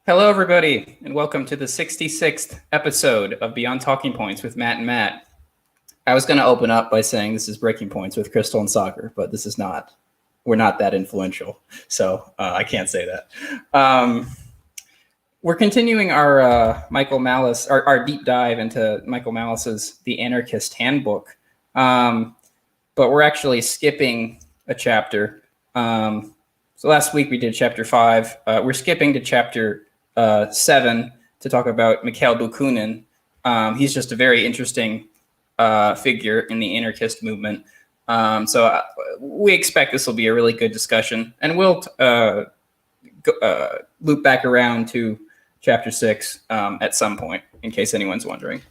Hello, everybody, and welcome to the 66th episode of Beyond Talking Points with Matt and Matt. I was going to open up by saying this is Breaking Points with Crystal and Soccer, but this is not. We're not that influential, so I can't say that. We're continuing our Michael Malice, our deep dive into Michael Malice's The Anarchist Handbook, but we're actually skipping a chapter. So last week we did chapter 5. We're skipping to chapter 7 to talk about Mikhail Bakunin. He's just a very interesting figure in the anarchist movement. So we expect this will be a really good discussion, and we'll loop back around to chapter 6 at some point, in case anyone's wondering.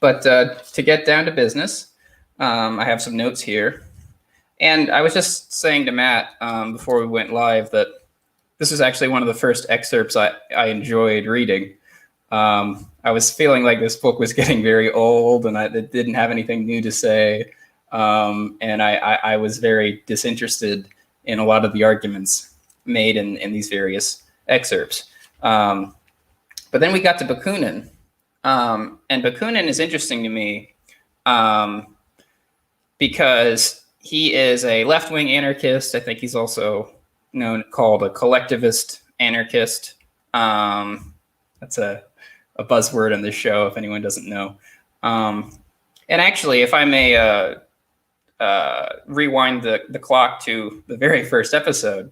But to get down to business, I have some notes here. And I was just saying to Matt before we went live that this is actually one of the first excerpts I enjoyed reading. I was feeling like this book was getting very old and it didn't have anything new to say. And I was very disinterested in a lot of the arguments made in these various excerpts. But then we got to Bakunin. And Bakunin is interesting to me because he is a left-wing anarchist. I think he's also called a collectivist anarchist. That's a buzzword on this show if anyone doesn't know. And actually, if I may rewind the clock to the very first episode,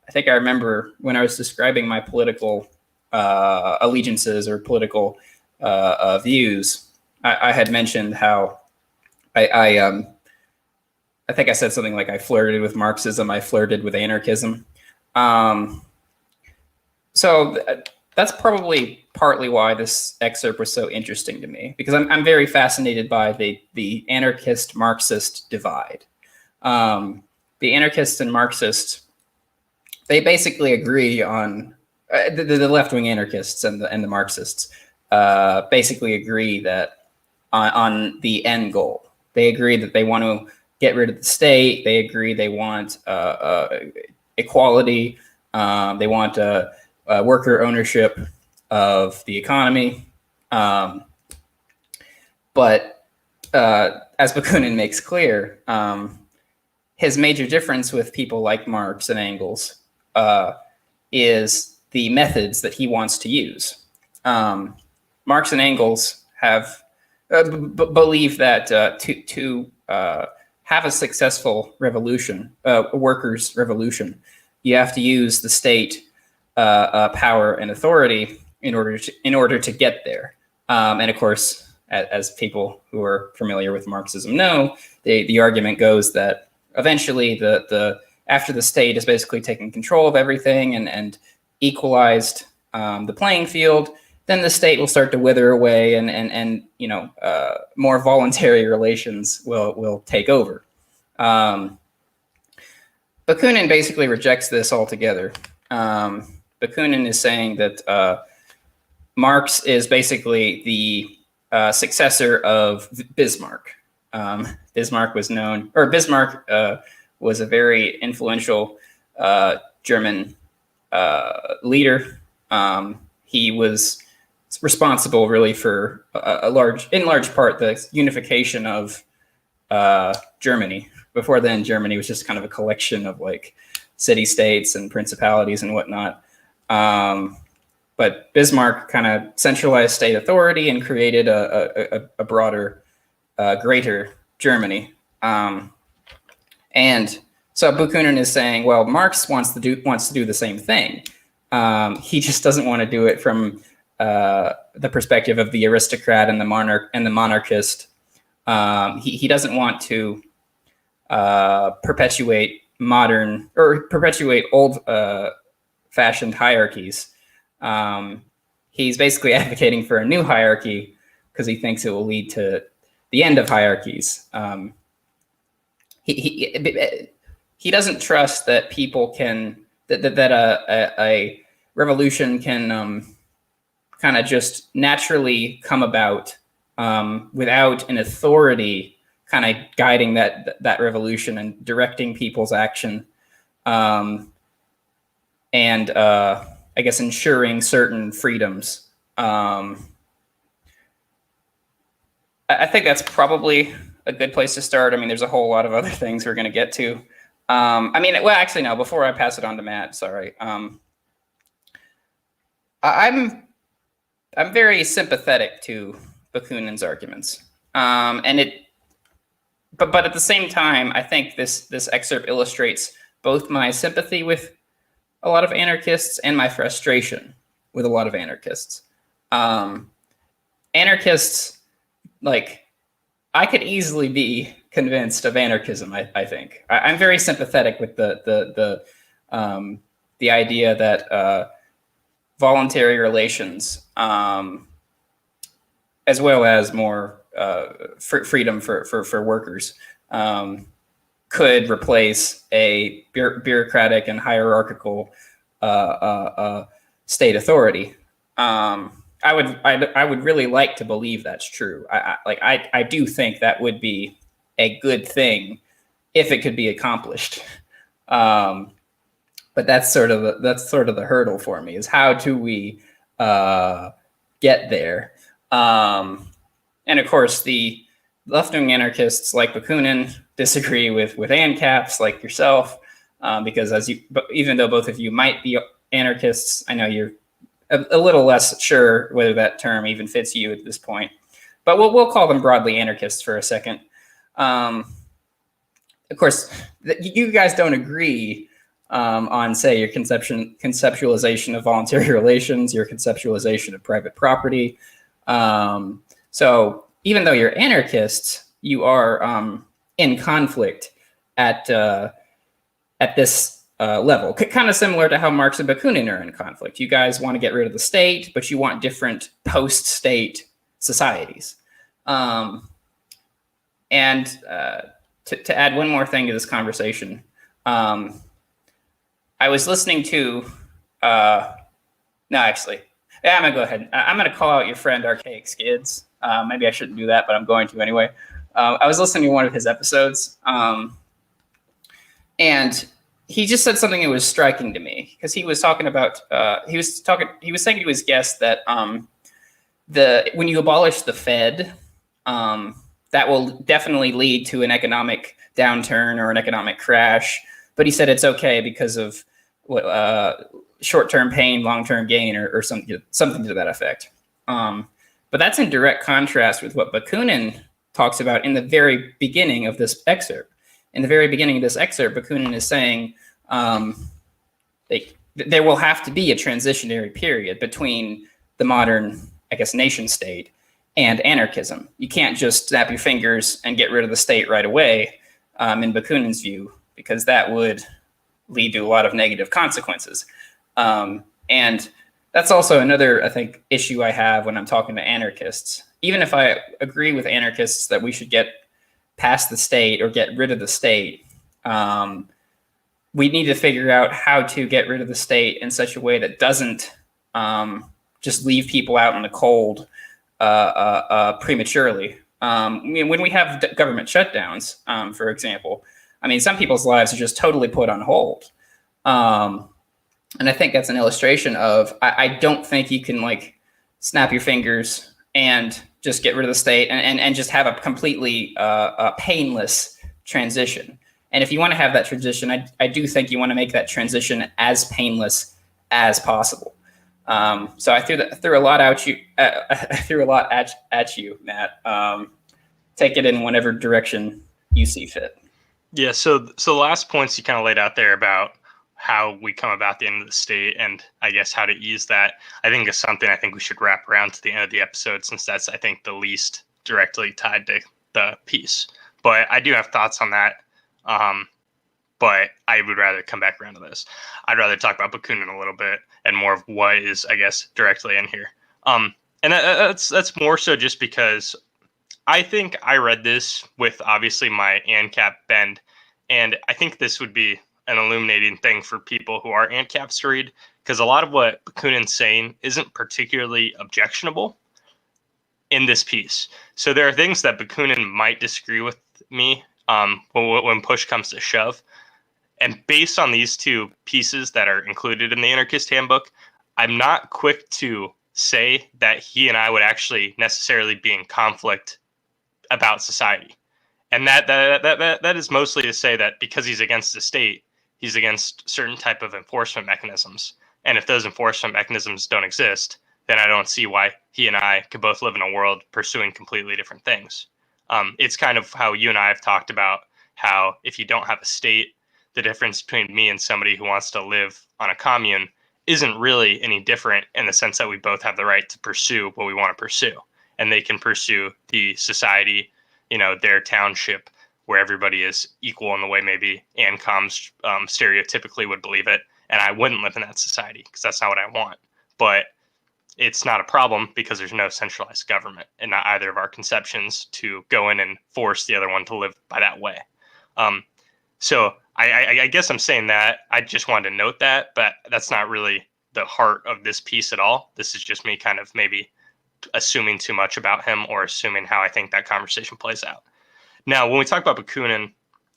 I think I remember when I was describing my political allegiances or political views, I had mentioned how I think I said something like I flirted with Marxism, I flirted with anarchism. So that's probably partly why this excerpt was so interesting to me, because I'm very fascinated by the anarchist-Marxist divide. The anarchists and Marxists, they basically agree on, the left-wing anarchists and the Marxists basically agree that on the end goal. They agree that they want to get rid of the state. They agree they want equality. They want worker ownership of the economy. But as Bakunin makes clear, his major difference with people like Marx and Engels is the methods that he wants to use. Marx and Engels have believe that to have a successful revolution, a workers' revolution, you have to use the state power and authority in order to get there. And of course, as people who are familiar with Marxism know, the argument goes that eventually the after the state has basically taken control of everything and equalized the playing field, then the state will start to wither away, and more voluntary relations will take over. Bakunin basically rejects this altogether. Bakunin is saying that Marx is basically the successor of Bismarck. Bismarck was a very influential German leader. He was responsible really for in large part the unification of Germany. Before then, Germany was just kind of a collection of like city-states and principalities and whatnot. But Bismarck kind of centralized state authority and created a broader, greater Germany. And so Bakunin is saying, well, Marx wants to do the same thing. He just doesn't want to do it from the perspective of the aristocrat and the monarchist. He doesn't want to perpetuate old-fashioned hierarchies. He's basically advocating for a new hierarchy because he thinks it will lead to the end of hierarchies. He doesn't trust that people can that a revolution can kind of just naturally come about without an authority kind of guiding that revolution and directing people's action. And I guess, ensuring certain freedoms. I think that's probably a good place to start. I mean, there's a whole lot of other things we're going to get to. I mean, well, actually, no. Before I pass it on to Matt, sorry. I'm very sympathetic to Bakunin's arguments, but at the same time, I think this excerpt illustrates both my sympathy with a lot of anarchists and my frustration with a lot of anarchists. Anarchists, like, I could easily be convinced of anarchism. I think I'm very sympathetic with the idea that voluntary relations, as well as more freedom for workers, could replace a bureaucratic and hierarchical state authority. I would really like to believe that's true. I do think that would be a good thing if it could be accomplished. But that's sort of the hurdle for me, is how do we get there? And of course, the left-wing anarchists like Bakunin disagree with ANCAPs like yourself, because even though both of you might be anarchists, I know you're a little less sure whether that term even fits you at this point. But we'll call them broadly anarchists for a second. Of course, you guys don't agree on, say, your conceptualization of voluntary relations, your conceptualization of private property. So even though you're anarchists, you are in conflict at this level, kind of similar to how Marx and Bakunin are in conflict. You guys want to get rid of the state, but you want different post-state societies. And to add one more thing to this conversation, I was listening to, I'm going to go ahead. I'm going to call out your friend Archaic Skids. Maybe I shouldn't do that, but I'm going to anyway. I was listening to one of his episodes, and he just said something that was striking to me, because he was talking about, he was saying to his guest that when you abolish the Fed, that will definitely lead to an economic downturn or an economic crash. But he said it's okay because of short-term pain, long-term gain, or something to that effect. But that's in direct contrast with what Bakunin talks about in the very beginning of this excerpt. In the very beginning of this excerpt, Bakunin is saying there will have to be a transitionary period between the modern, I guess, nation state and anarchism. You can't just snap your fingers and get rid of the state right away, in Bakunin's view, because that would lead to a lot of negative consequences. And that's also another, I think, issue I have when I'm talking to anarchists. Even if I agree with anarchists that we should get past the state or get rid of the state, we need to figure out how to get rid of the state in such a way that doesn't just leave people out in the cold prematurely. I mean, when we have government shutdowns, for example, I mean, some people's lives are just totally put on hold. And I think that's an illustration of, I don't think you can snap your fingers and just get rid of the state and just have a completely painless transition. And if you want to have that transition, I do think you want to make that transition as painless as possible. So I threw a lot at you. I threw a lot at you, Matt. Take it in whatever direction you see fit. Yeah. So the last points you kind of laid out there about how we come about the end of the state, and I guess how to ease that, I think is something I think we should wrap around to the end of the episode, since that's, I think, the least directly tied to the piece. But I do have thoughts on that. But I would rather come back around to this. I'd rather talk about Bakunin a little bit and more of what is, I guess, directly in here. And that's more so just because I think I read this with obviously my ANCAP bend, and I think this would be an illuminating thing for people who are ANCAPs to read, because a lot of what Bakunin's saying isn't particularly objectionable in this piece. So there are things that Bakunin might disagree with me when push comes to shove. And based on these two pieces that are included in the Anarchist Handbook, I'm not quick to say that he and I would actually necessarily be in conflict about society. And that is mostly to say that because he's against the state, he's against certain type of enforcement mechanisms. And if those enforcement mechanisms don't exist, then I don't see why he and I could both live in a world pursuing completely different things. It's kind of how you and I have talked about how if you don't have a state, the difference between me and somebody who wants to live on a commune isn't really any different in the sense that we both have the right to pursue what we want to pursue. And they can pursue the society, their township, where everybody is equal in the way maybe ANCOMs stereotypically would believe it. And I wouldn't live in that society because that's not what I want. But it's not a problem because there's no centralized government and not either of our conceptions to go in and force the other one to live by that way. So I guess I'm saying that. I just wanted to note that, but that's not really the heart of this piece at all. This is just me kind of maybe assuming too much about him or assuming how I think that conversation plays out. Now, when we talk about Bakunin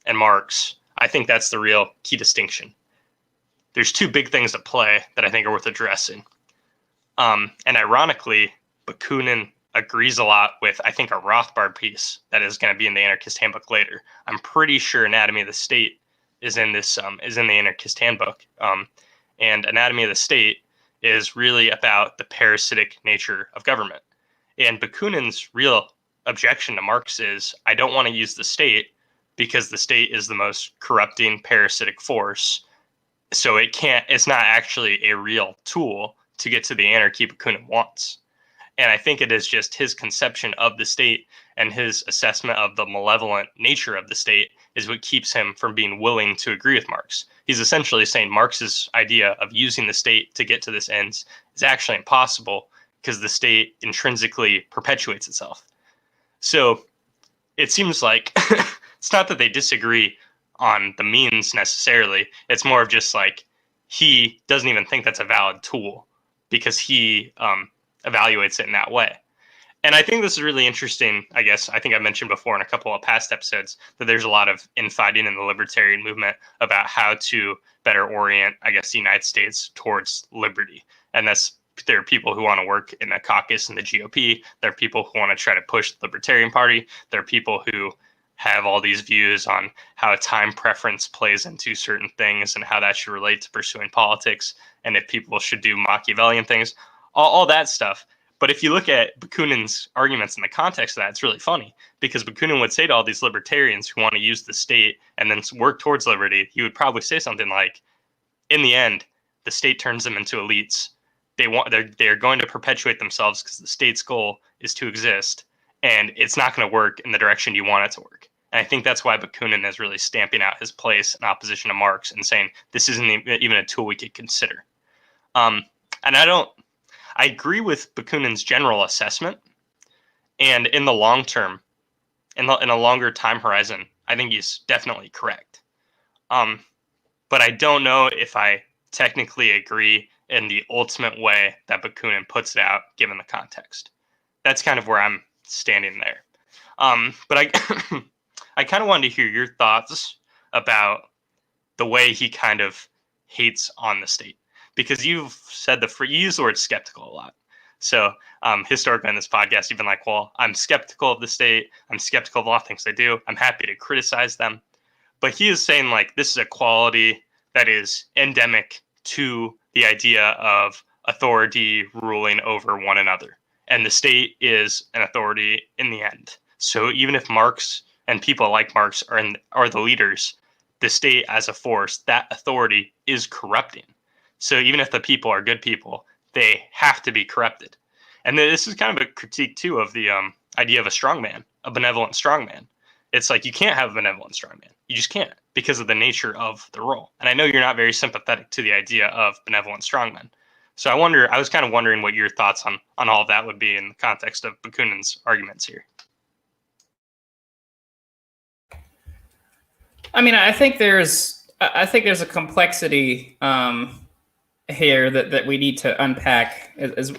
and Marx, I think that's the real key distinction. There's two big things at play that I think are worth addressing. And ironically, Bakunin agrees a lot with, I think, a Rothbard piece that is going to be in the Anarchist Handbook later. I'm pretty sure Anatomy of the State is in this is in the Anarchist Handbook. And Anatomy of the State is really about the parasitic nature of government. And Bakunin's real objection to Marx is, I don't want to use the state because the state is the most corrupting parasitic force. So it's not actually a real tool to get to the anarchy Bakunin wants. And I think it is just his conception of the state and his assessment of the malevolent nature of the state is what keeps him from being willing to agree with Marx. He's essentially saying Marx's idea of using the state to get to this ends is actually impossible because the state intrinsically perpetuates itself. So it seems like it's not that they disagree on the means necessarily. It's more of just like he doesn't even think that's a valid tool because he evaluates it in that way. And I think this is really interesting. I guess I think I mentioned before in a couple of past episodes that there's a lot of infighting in the libertarian movement about how to better orient, I guess, the United States towards liberty. And there are people who want to work in a caucus in the GOP. There are people who want to try to push the Libertarian Party. There are people who have all these views on how time preference plays into certain things and how that should relate to pursuing politics and if people should do Machiavellian things, all that stuff. But if you look at Bakunin's arguments in the context of that, it's really funny because Bakunin would say to all these libertarians who want to use the state and then work towards liberty, he would probably say something like, in the end, the state turns them into elites. They're going to perpetuate themselves because the state's goal is to exist, and it's not going to work in the direction you want it to work. And I think that's why Bakunin is really stamping out his place in opposition to Marx and saying this isn't even a tool we could consider. And I agree with Bakunin's general assessment, and in the long term, in a longer time horizon, I think he's definitely correct. But I don't know if I technically agree in the ultimate way that Bakunin puts it out, given the context. That's kind of where I'm standing there. But I kind of wanted to hear your thoughts about the way he kind of hates on the state, because you've said you use the word skeptical a lot. So historically in this podcast, you've been like, well, I'm skeptical of the state. I'm skeptical of a lot of things they do. I'm happy to criticize them. But he is saying like this is a quality that is endemic to the idea of authority ruling over one another. And the state is an authority in the end. So even if Marx and people like Marx are the leaders, the state as a force, that authority is corrupting. So even if the people are good people, they have to be corrupted. And this is kind of a critique too of the idea of a strongman, a benevolent strongman. It's like you can't have a benevolent strongman. You just can't because of the nature of the role. And I know you're not very sympathetic to the idea of benevolent strongmen. So I was kind of wondering what your thoughts on all of that would be in the context of Bakunin's arguments here. I mean, I think there's a complexity here that we need to unpack as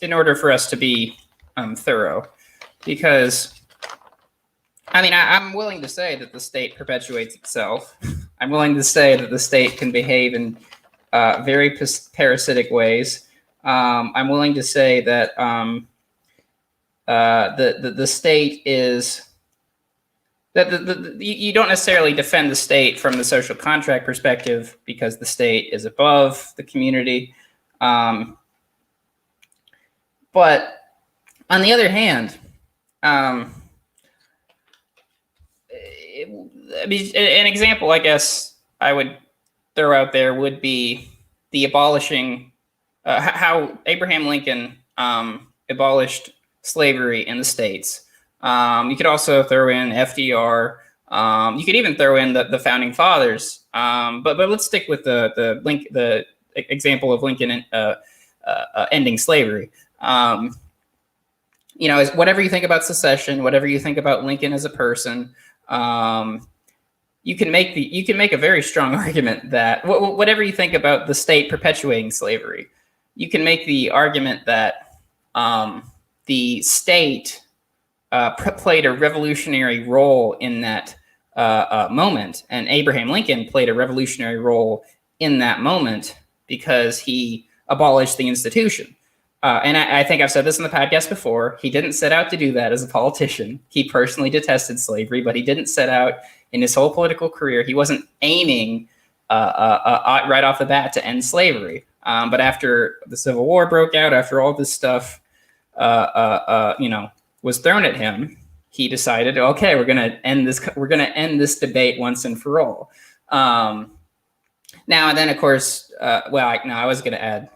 in order for us to be thorough, because I mean, I'm willing to say that the state perpetuates itself. I'm willing to say that the state can behave in very parasitic ways. I'm willing to say that the state is that you don't necessarily defend the state from the social contract perspective because the state is above the community. But on the other hand, an example, I guess, I would throw out there would be the abolishing, how Abraham Lincoln abolished slavery in the States. You could also throw in FDR. You could even throw in the founding fathers. But let's stick with the example of Lincoln ending slavery. Whatever you think about secession, whatever you think about Lincoln as a person, you can make a very strong argument that whatever you think about the state perpetuating slavery, you can make the argument that the state played a revolutionary role in that moment, and Abraham Lincoln played a revolutionary role in that moment because he abolished the institution. And I think I've said this in the podcast before. He didn't set out to do that as a politician. He personally detested slavery, but he didn't set out in his whole political career. He wasn't aiming right off the bat to end slavery. But after the Civil War broke out, after all this stuff, was thrown at him, he decided, okay, we're going to end this. We're going to end this debate once and for all. Now and then, of course, I was going to add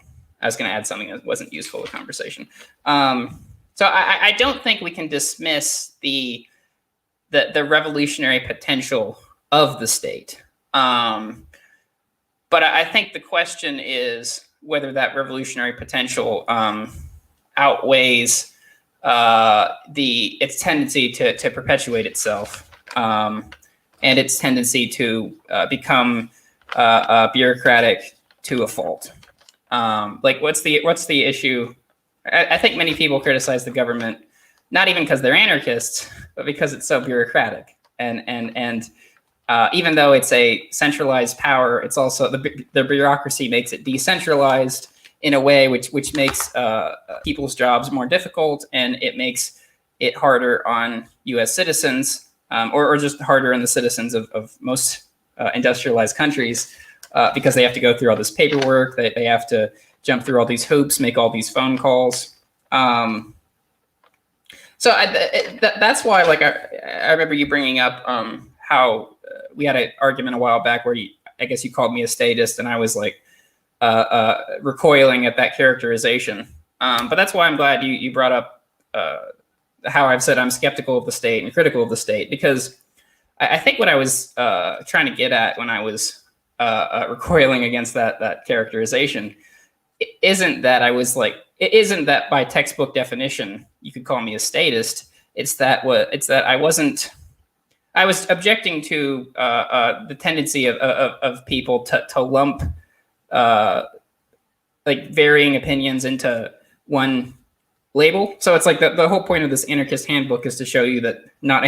something that wasn't useful to conversation. So I don't think we can dismiss the revolutionary potential of the state. But I think the question is whether that revolutionary potential outweighs its tendency to perpetuate itself, and its tendency to become bureaucratic to a fault. What's the issue? I think many people criticize the government, not even because they're anarchists, but because it's so bureaucratic. And even though it's a centralized power, it's also the bureaucracy makes it decentralized in a way which makes people's jobs more difficult, and it makes it harder on U.S. citizens, or just harder on the citizens of most industrialized countries. Because they have to go through all this paperwork, they have to jump through all these hoops, make all these phone calls. So that's why, I remember you bringing up how we had an argument a while back where I guess you called me a statist, and I was recoiling at that characterization. But that's why I'm glad you brought up how I've said I'm skeptical of the state and critical of the state, because I think what I was trying to get at when I was recoiling against that characterization isn't that it isn't that by textbook definition you could call me a statist. It's that I was objecting to the tendency of people to lump varying opinions into one label. So it's the whole point of this Anarchist Handbook is to show you that not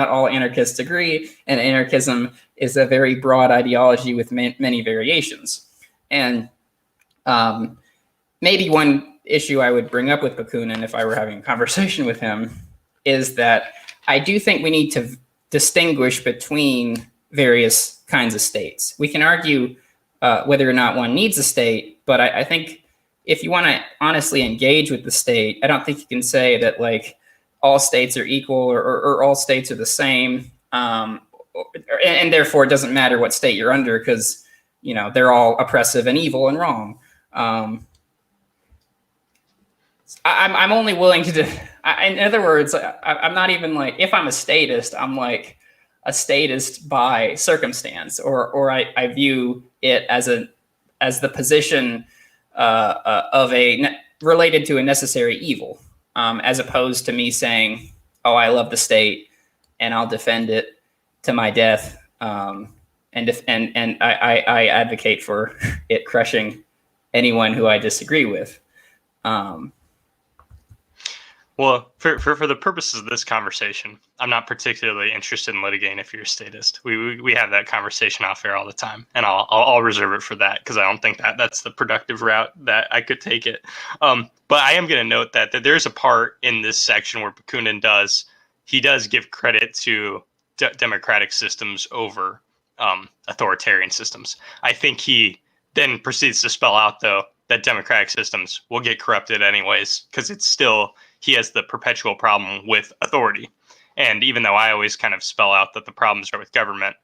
all anarchists agree, and anarchism is a very broad ideology with many variations. And maybe one issue I would bring up with Bakunin if I were having a conversation with him is that I do think we need to distinguish between various kinds of states. We can argue whether or not one needs a state, but I think if you want to honestly engage with the state, I don't think you can say that all states are equal or all states are the same. And therefore it doesn't matter what state you're under because, they're all oppressive and evil and wrong. I'm only willing to in other words, I'm not even if I'm a statist, I'm a statist by circumstance, or I view it as the position of related to a necessary evil. As opposed to me saying, "Oh, I love the state, and I'll defend it to my death," and I advocate for it crushing anyone who I disagree with. Well, for the purposes of this conversation, I'm not particularly interested in litigating if you're a statist. We have that conversation off air all the time, and I'll reserve it for that because I don't think that's the productive route that I could take it. But I am going to note that there's a part in this section where Bakunin does give credit to democratic systems over authoritarian systems. I think he then proceeds to spell out, though, that democratic systems will get corrupted anyways because it's still he has the perpetual problem with authority. And even though I always kind of spell out that the problems are with government,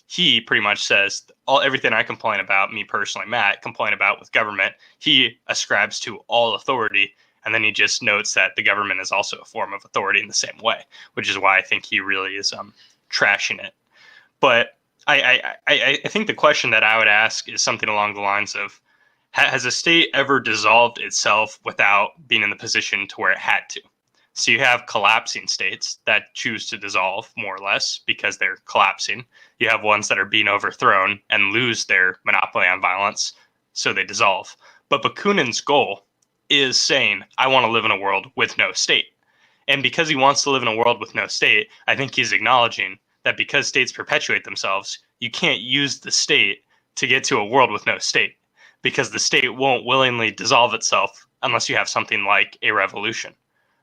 he pretty much says everything I complain about, me personally, Matt, complain about with government, he ascribes to all authority. And then he just notes that the government is also a form of authority in the same way, which is why I think he really is trashing it. But I think the question that I would ask is something along the lines of, has a state ever dissolved itself without being in the position to where it had to? So you have collapsing states that choose to dissolve more or less because they're collapsing. You have ones that are being overthrown and lose their monopoly on violence, so they dissolve. But Bakunin's goal is saying, I want to live in a world with no state. And because he wants to live in a world with no state, I think he's acknowledging that because states perpetuate themselves, you can't use the state to get to a world with no state, because the state won't willingly dissolve itself unless you have something like a revolution.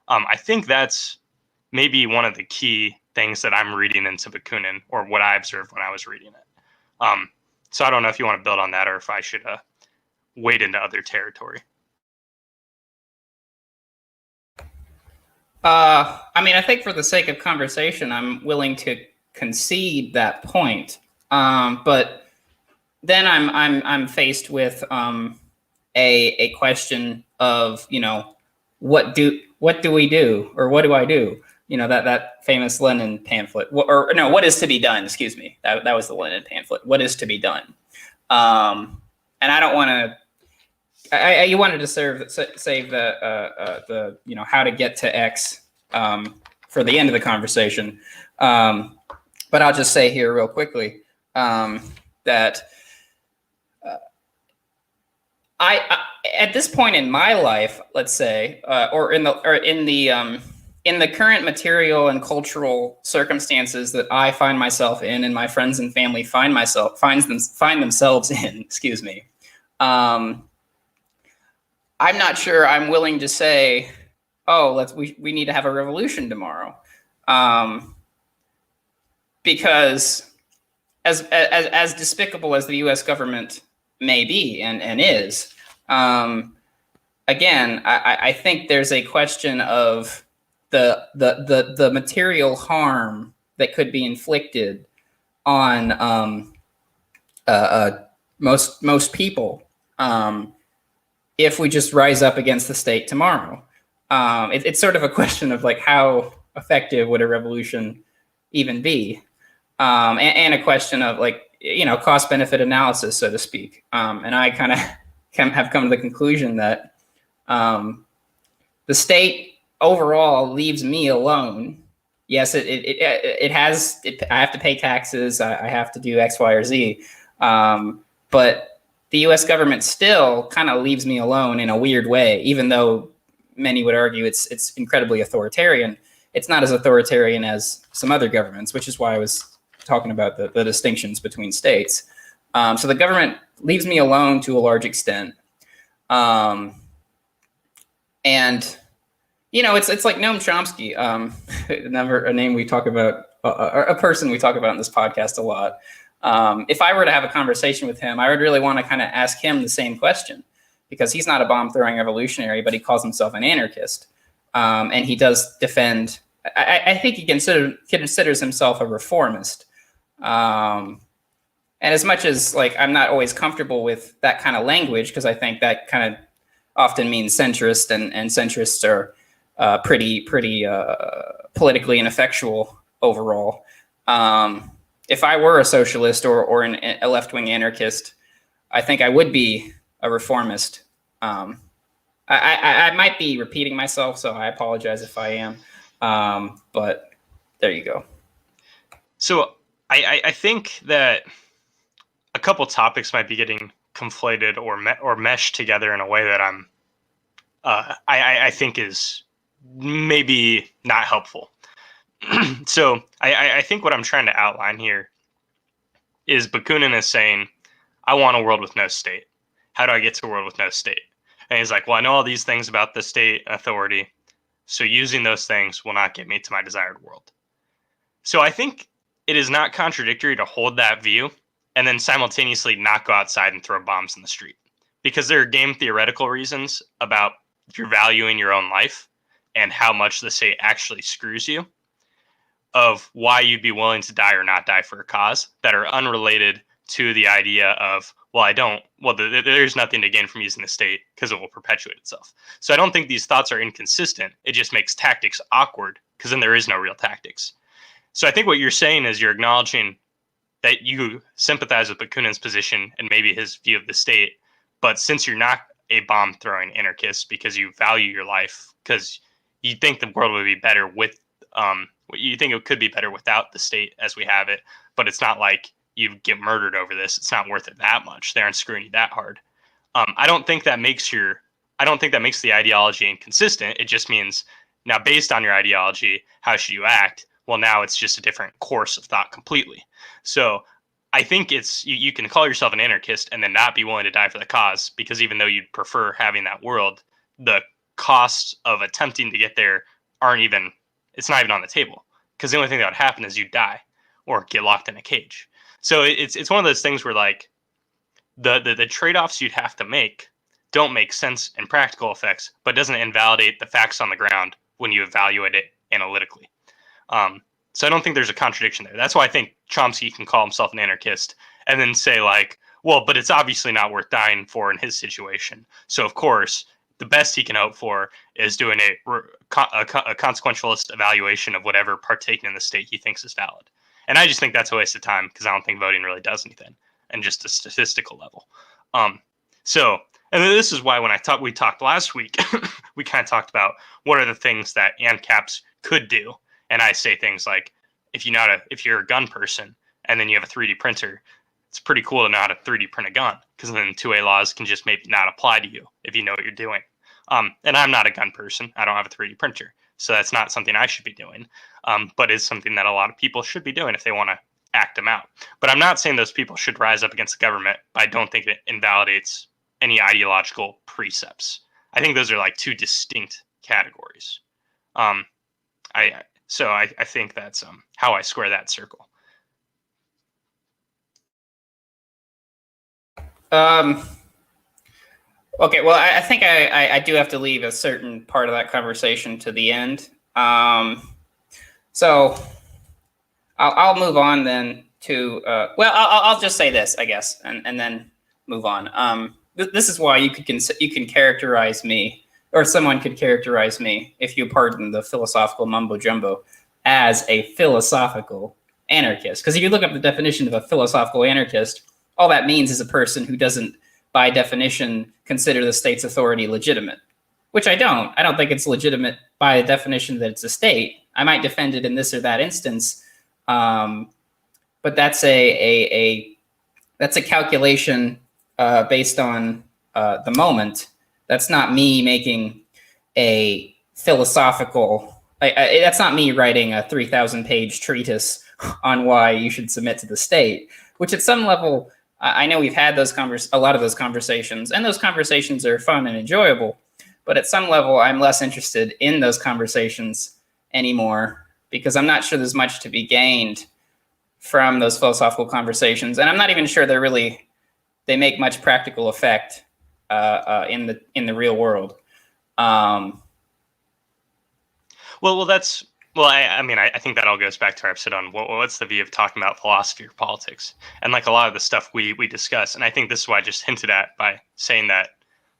I think that's maybe one of the key things that I'm reading into Bakunin, or what I observed when I was reading it. So I don't know if you want to build on that or if I should wade into other territory. I think for the sake of conversation, I'm willing to concede that point. But then I'm faced with a question of, what do we do, or what do I do? That famous Lenin pamphlet, what is to be done? Excuse me, that was the Lenin pamphlet. What is to be done? And I don't want to. You wanted to save the how to get to X for the end of the conversation, but I'll just say here real quickly that. I at this point in my life, let's say, or in the current material and cultural circumstances that I find myself in, and my friends and family find themselves in. Excuse me. I'm not sure I'm willing to say, oh, we need to have a revolution tomorrow, because as despicable as the U.S. government may be and is, again, I think there's a question of the material harm that could be inflicted on most people if we just rise up against the state tomorrow. It's sort of a question of like, how effective would a revolution even be, and a question of like, cost benefit analysis, so to speak. And I kind of have come to the conclusion that the state overall leaves me alone. Yes, it has. I have to pay taxes. I have to do X, Y, or Z. But the U.S. government still kind of leaves me alone in a weird way, even though many would argue it's incredibly authoritarian. It's not as authoritarian as some other governments, which is why I was talking about the distinctions between states. So the government leaves me alone to a large extent. And, it's like Noam Chomsky, a name we talk about, a person we talk about in this podcast a lot. If I were to have a conversation with him, I would really want to kind of ask him the same question, because he's not a bomb-throwing revolutionary, but he calls himself an anarchist. And he does defend, I think he considers himself a reformist. And as much as like I'm not always comfortable with that kind of language, because I think that kind of often means centrist, and centrists are pretty politically ineffectual overall. If I were a socialist or a left-wing anarchist, I think I would be a reformist. I might be repeating myself, so I apologize if I am. But there you go. So I think that a couple topics might be getting conflated or meshed together in a way that I think is maybe not helpful. So I think what I'm trying to outline here is Bakunin is saying, I want a world with no state. How do I get to a world with no state? And he's like, well, I know all these things about the state authority, so using those things will not get me to my desired world. So I think it is not contradictory to hold that view and then simultaneously not go outside and throw bombs in the street. Because there are game theoretical reasons about your value in your own life and how much the state actually screws you, of why you'd be willing to die or not die for a cause, that are unrelated to the idea of, there's nothing to gain from using the state because it will perpetuate itself. So I don't think these thoughts are inconsistent. It just makes tactics awkward because then there is no real tactics. So I think what you're saying is you're acknowledging that you sympathize with Bakunin's position and maybe his view of the state, but since you're not a bomb-throwing anarchist because you value your life, because you think the world would be better with you think it could be better without the state as we have it, but it's not like you get murdered over this. It's not worth it that much. They aren't screwing you that hard. I don't think that makes the ideology inconsistent. It just means now, based on your ideology, how should you act? Well, now it's just a different course of thought completely. So I think it's you can call yourself an anarchist and then not be willing to die for the cause, because even though you'd prefer having that world, the costs of attempting to get there it's not even on the table, because the only thing that would happen is you die or get locked in a cage. So it's one of those things where like the trade-offs you'd have to make don't make sense in practical effects, but doesn't invalidate the facts on the ground when you evaluate it analytically. So I don't think there's a contradiction there. That's why I think Chomsky can call himself an anarchist and then say like, well, but it's obviously not worth dying for in his situation. So of course, the best he can hope for is doing a consequentialist evaluation of whatever partaking in the state he thinks is valid. And I just think that's a waste of time, because I don't think voting really does anything, and just a statistical level. And then this is why when we talked last week, we kind of talked about what are the things that ANCAPs could do. And I say things like, if you're a gun person and then you have a 3D printer, it's pretty cool to know how to 3D print a gun, because then 2A laws can just maybe not apply to you if you know what you're doing. And I'm not a gun person. I don't have a 3D printer. So that's not something I should be doing, but it's something that a lot of people should be doing if they want to act them out. But I'm not saying those people should rise up against the government. I don't think it invalidates any ideological precepts. I think those are like two distinct categories. I think that's how I square that circle. Okay, well, I think I do have to leave a certain part of that conversation to the end. So I'll move on then to, I'll just say this, I guess, and then move on. This is why you can characterize me, or someone could characterize me, if you pardon the philosophical mumbo jumbo, as a philosophical anarchist. Because if you look up the definition of a philosophical anarchist, all that means is a person who doesn't, by definition, consider the state's authority legitimate, which I don't. I don't think it's legitimate by definition that it's a state. I might defend it in this or that instance, but that's a calculation based on the moment. That's not me making a philosophical. That's not me writing a 3,000-page treatise on why you should submit to the state. Which at some level, I know we've had a lot of those conversations, and those conversations are fun and enjoyable. But at some level, I'm less interested in those conversations anymore, because I'm not sure there's much to be gained from those philosophical conversations, and I'm not even sure they make much practical effect in the real world. I think that all goes back to our episode on what's the view of talking about philosophy or politics, and like a lot of the stuff we discuss. And I think this is why I just hinted at by saying that,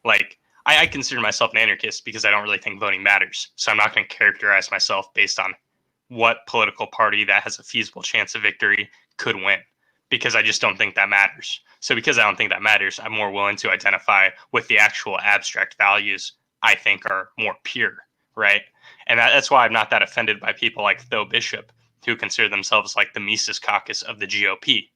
like, I consider myself an anarchist because I don't really think voting matters. So I'm not going to characterize myself based on what political party that has a feasible chance of victory could win, because I just don't think that matters. So because I don't think that matters, I'm more willing to identify with the actual abstract values I think are more pure, right? And that's why I'm not that offended by people like Tho Bishop, who consider themselves like the Mises caucus of the GOP,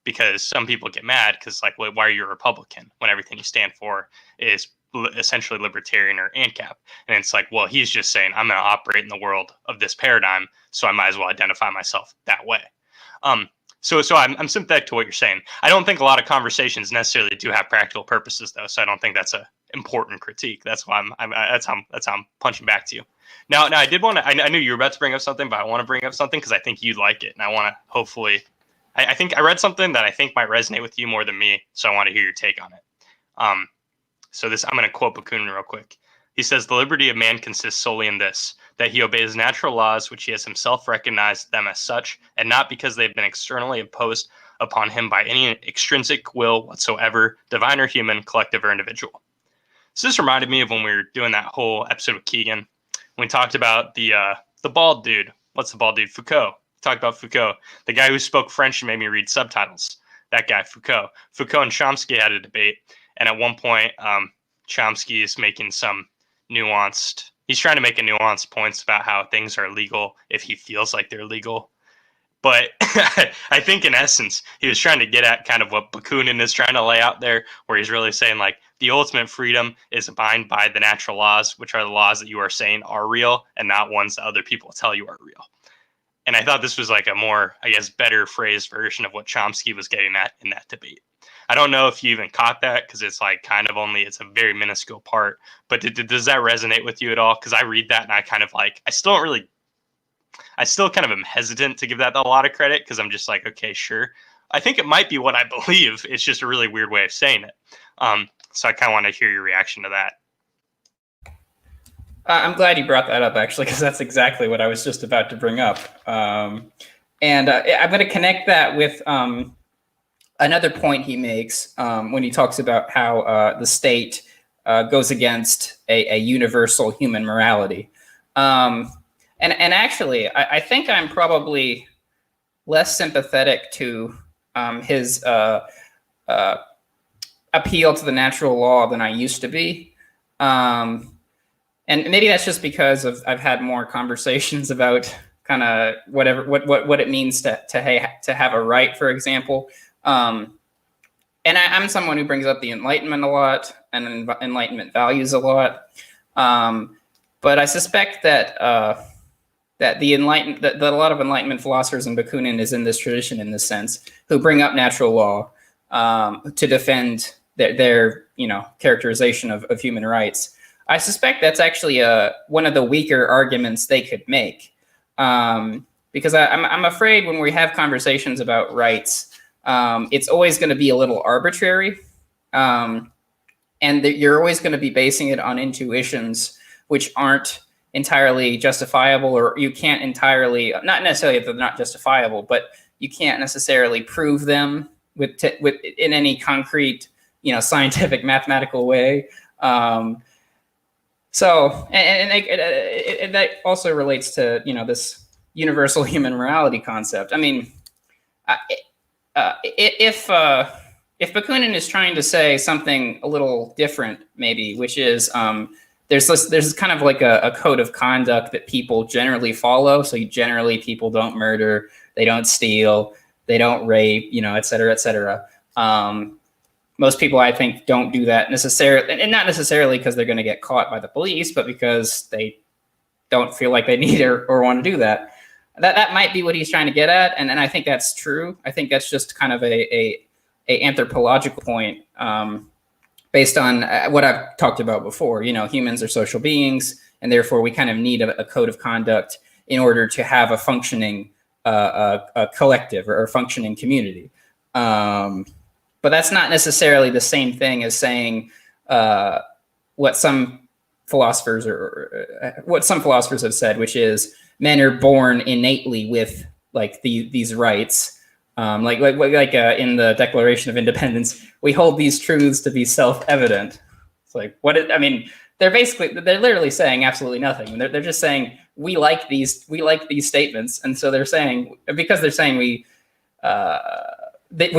because some people get mad because, like, why are you a Republican when everything you stand for is essentially libertarian or ANCAP. And it's like, well, he's just saying I'm going to operate in the world of this paradigm, so I might as well identify myself that way. So I'm sympathetic to what you're saying. I don't think a lot of conversations necessarily do have practical purposes, though. So I don't think that's a important critique. That's why that's how I'm punching back to you. Now I did want to. I knew you were about to bring up something, but I want to bring up something because I think you'd like it, and I want to hopefully. I think I read something that I think might resonate with you more than me, so I want to hear your take on it. So this, I'm going to quote Bakunin real quick. He says, "The liberty of man consists solely in this, that he obeys natural laws which he has himself recognized them as such, and not because they've been externally imposed upon him by any extrinsic will whatsoever, divine or human, collective or individual." So this reminded me of when we were doing that whole episode with Keegan, when we talked about the bald dude. What's the bald dude? Foucault. Talked about Foucault, the guy who spoke French and made me read subtitles. That guy, Foucault. Foucault and Chomsky had a debate, and at one point, Chomsky is making some nuanced. He's trying to make a nuanced points about how things are legal if he feels like they're legal. But I think in essence, he was trying to get at kind of what Bakunin is trying to lay out there, where he's really saying like the ultimate freedom is abided by the natural laws, which are the laws that you are saying are real and not ones that other people tell you are real. And I thought this was like a more, I guess, better phrased version of what Chomsky was getting at in that debate. I don't know if you even caught that because it's like kind of only, it's a very minuscule part. But does that resonate with you at all? Because I read that and I kind of like, I still kind of am hesitant to give that a lot of credit because I'm just like, okay, sure. I think it might be what I believe. It's just a really weird way of saying it. So I kind of want to hear your reaction to that. I'm glad you brought that up, actually, because that's exactly what I was just about to bring up. And I'm going to connect that with another point he makes when he talks about how the state goes against a universal human morality. And actually, I think I'm probably less sympathetic to his appeal to the natural law than I used to be. And maybe that's just because I've had more conversations about kind of what it means to have a right, for example. And I'm someone who brings up the Enlightenment a lot and Enlightenment values a lot. But I suspect that that a lot of Enlightenment philosophers, and Bakunin is in this tradition in this sense, who bring up natural law to defend their characterization of human rights. I suspect that's actually one of the weaker arguments they could make, because I'm afraid when we have conversations about rights, it's always going to be a little arbitrary, and you're always going to be basing it on intuitions which aren't entirely justifiable, or you can't entirely, not necessarily that they're not justifiable, but you can't necessarily prove them with in any concrete, scientific, mathematical way. So, and that also relates to, this universal human morality concept. I mean, if Bakunin is trying to say something a little different, maybe, which is there's kind of like a code of conduct that people generally follow. So people don't murder, they don't steal, they don't rape, et cetera, et cetera. Most people, I think, don't do that necessarily, and not necessarily because they're going to get caught by the police, but because they don't feel like they need or want to do that. That might be what he's trying to get at, and I think that's true. I think that's just kind of a anthropological point based on what I've talked about before. Humans are social beings, and therefore we kind of need a code of conduct in order to have a functioning a collective or functioning community. But that's not necessarily the same thing as saying what some philosophers have said, which is men are born innately with these rights. Like in the Declaration of Independence, we hold these truths to be self-evident. It's like they're literally saying absolutely nothing. They're just saying we like these statements, and so they're saying, because they're saying we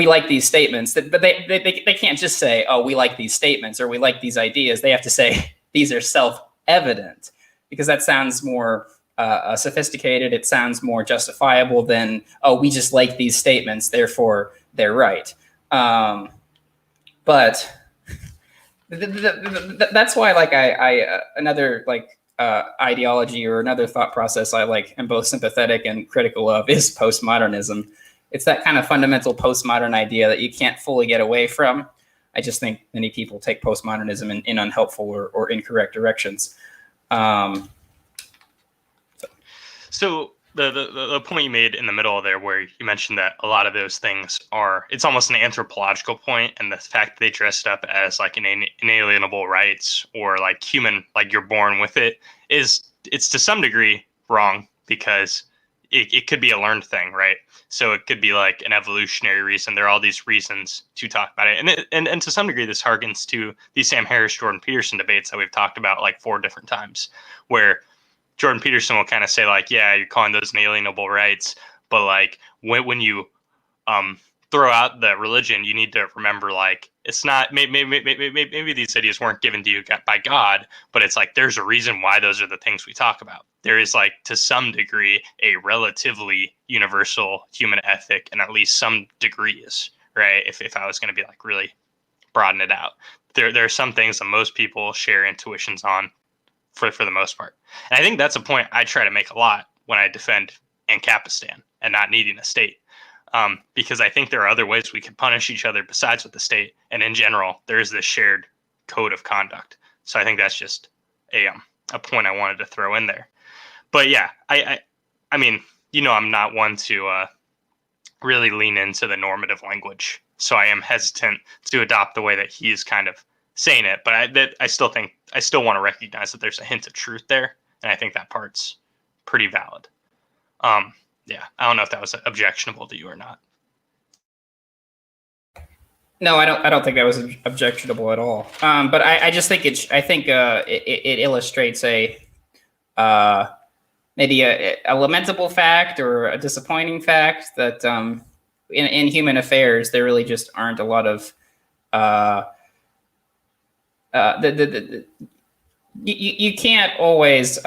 like these statements, but they can't just say, oh, we like these statements or we like these ideas. They have to say these are self-evident, because that sounds more sophisticated. It sounds more justifiable than, oh, we just like these statements, therefore they're right. But That's why, like, I another like ideology or another thought process I like am both sympathetic and critical of is postmodernism. It's that kind of fundamental postmodern idea that you can't fully get away from. I just think many people take postmodernism in unhelpful or incorrect directions. So the point you made in the middle there, where you mentioned that a lot of those things it's almost an anthropological point, and the fact that they dressed up as like inalienable rights or like human, like you're born with it's to some degree wrong, because it could be a learned thing, right? So it could be like an evolutionary reason. There are all these reasons to talk about it, and to some degree, this harkens to these Sam Harris, Jordan Peterson debates that we've talked about like 4 different times, where Jordan Peterson will kind of say like, yeah, you're calling those inalienable rights, but like when you throw out the religion, you need to remember like it's not maybe these ideas weren't given to you by God, but it's like there's a reason why those are the things we talk about. There is like to some degree a relatively universal human ethic, and at least some degrees, right? If I was going to be like really broaden it out, there are some things that most people share intuitions on for the most part. And I think that's a point I try to make a lot when I defend Ancapistan and not needing a state. Because I think there are other ways we can punish each other besides with the state. And in general, there is this shared code of conduct. So I think that's just a point I wanted to throw in there. But yeah, I mean, I'm not one to really lean into the normative language. So I am hesitant to adopt the way that he's kind of saying it. But I still want to recognize that there's a hint of truth there. And I think that part's pretty valid. Yeah, I don't know if that was objectionable to you or not. No, I don't think that was objectionable at all. But I just think it illustrates maybe a lamentable fact or a disappointing fact that in human affairs there really just aren't a lot of you can't always.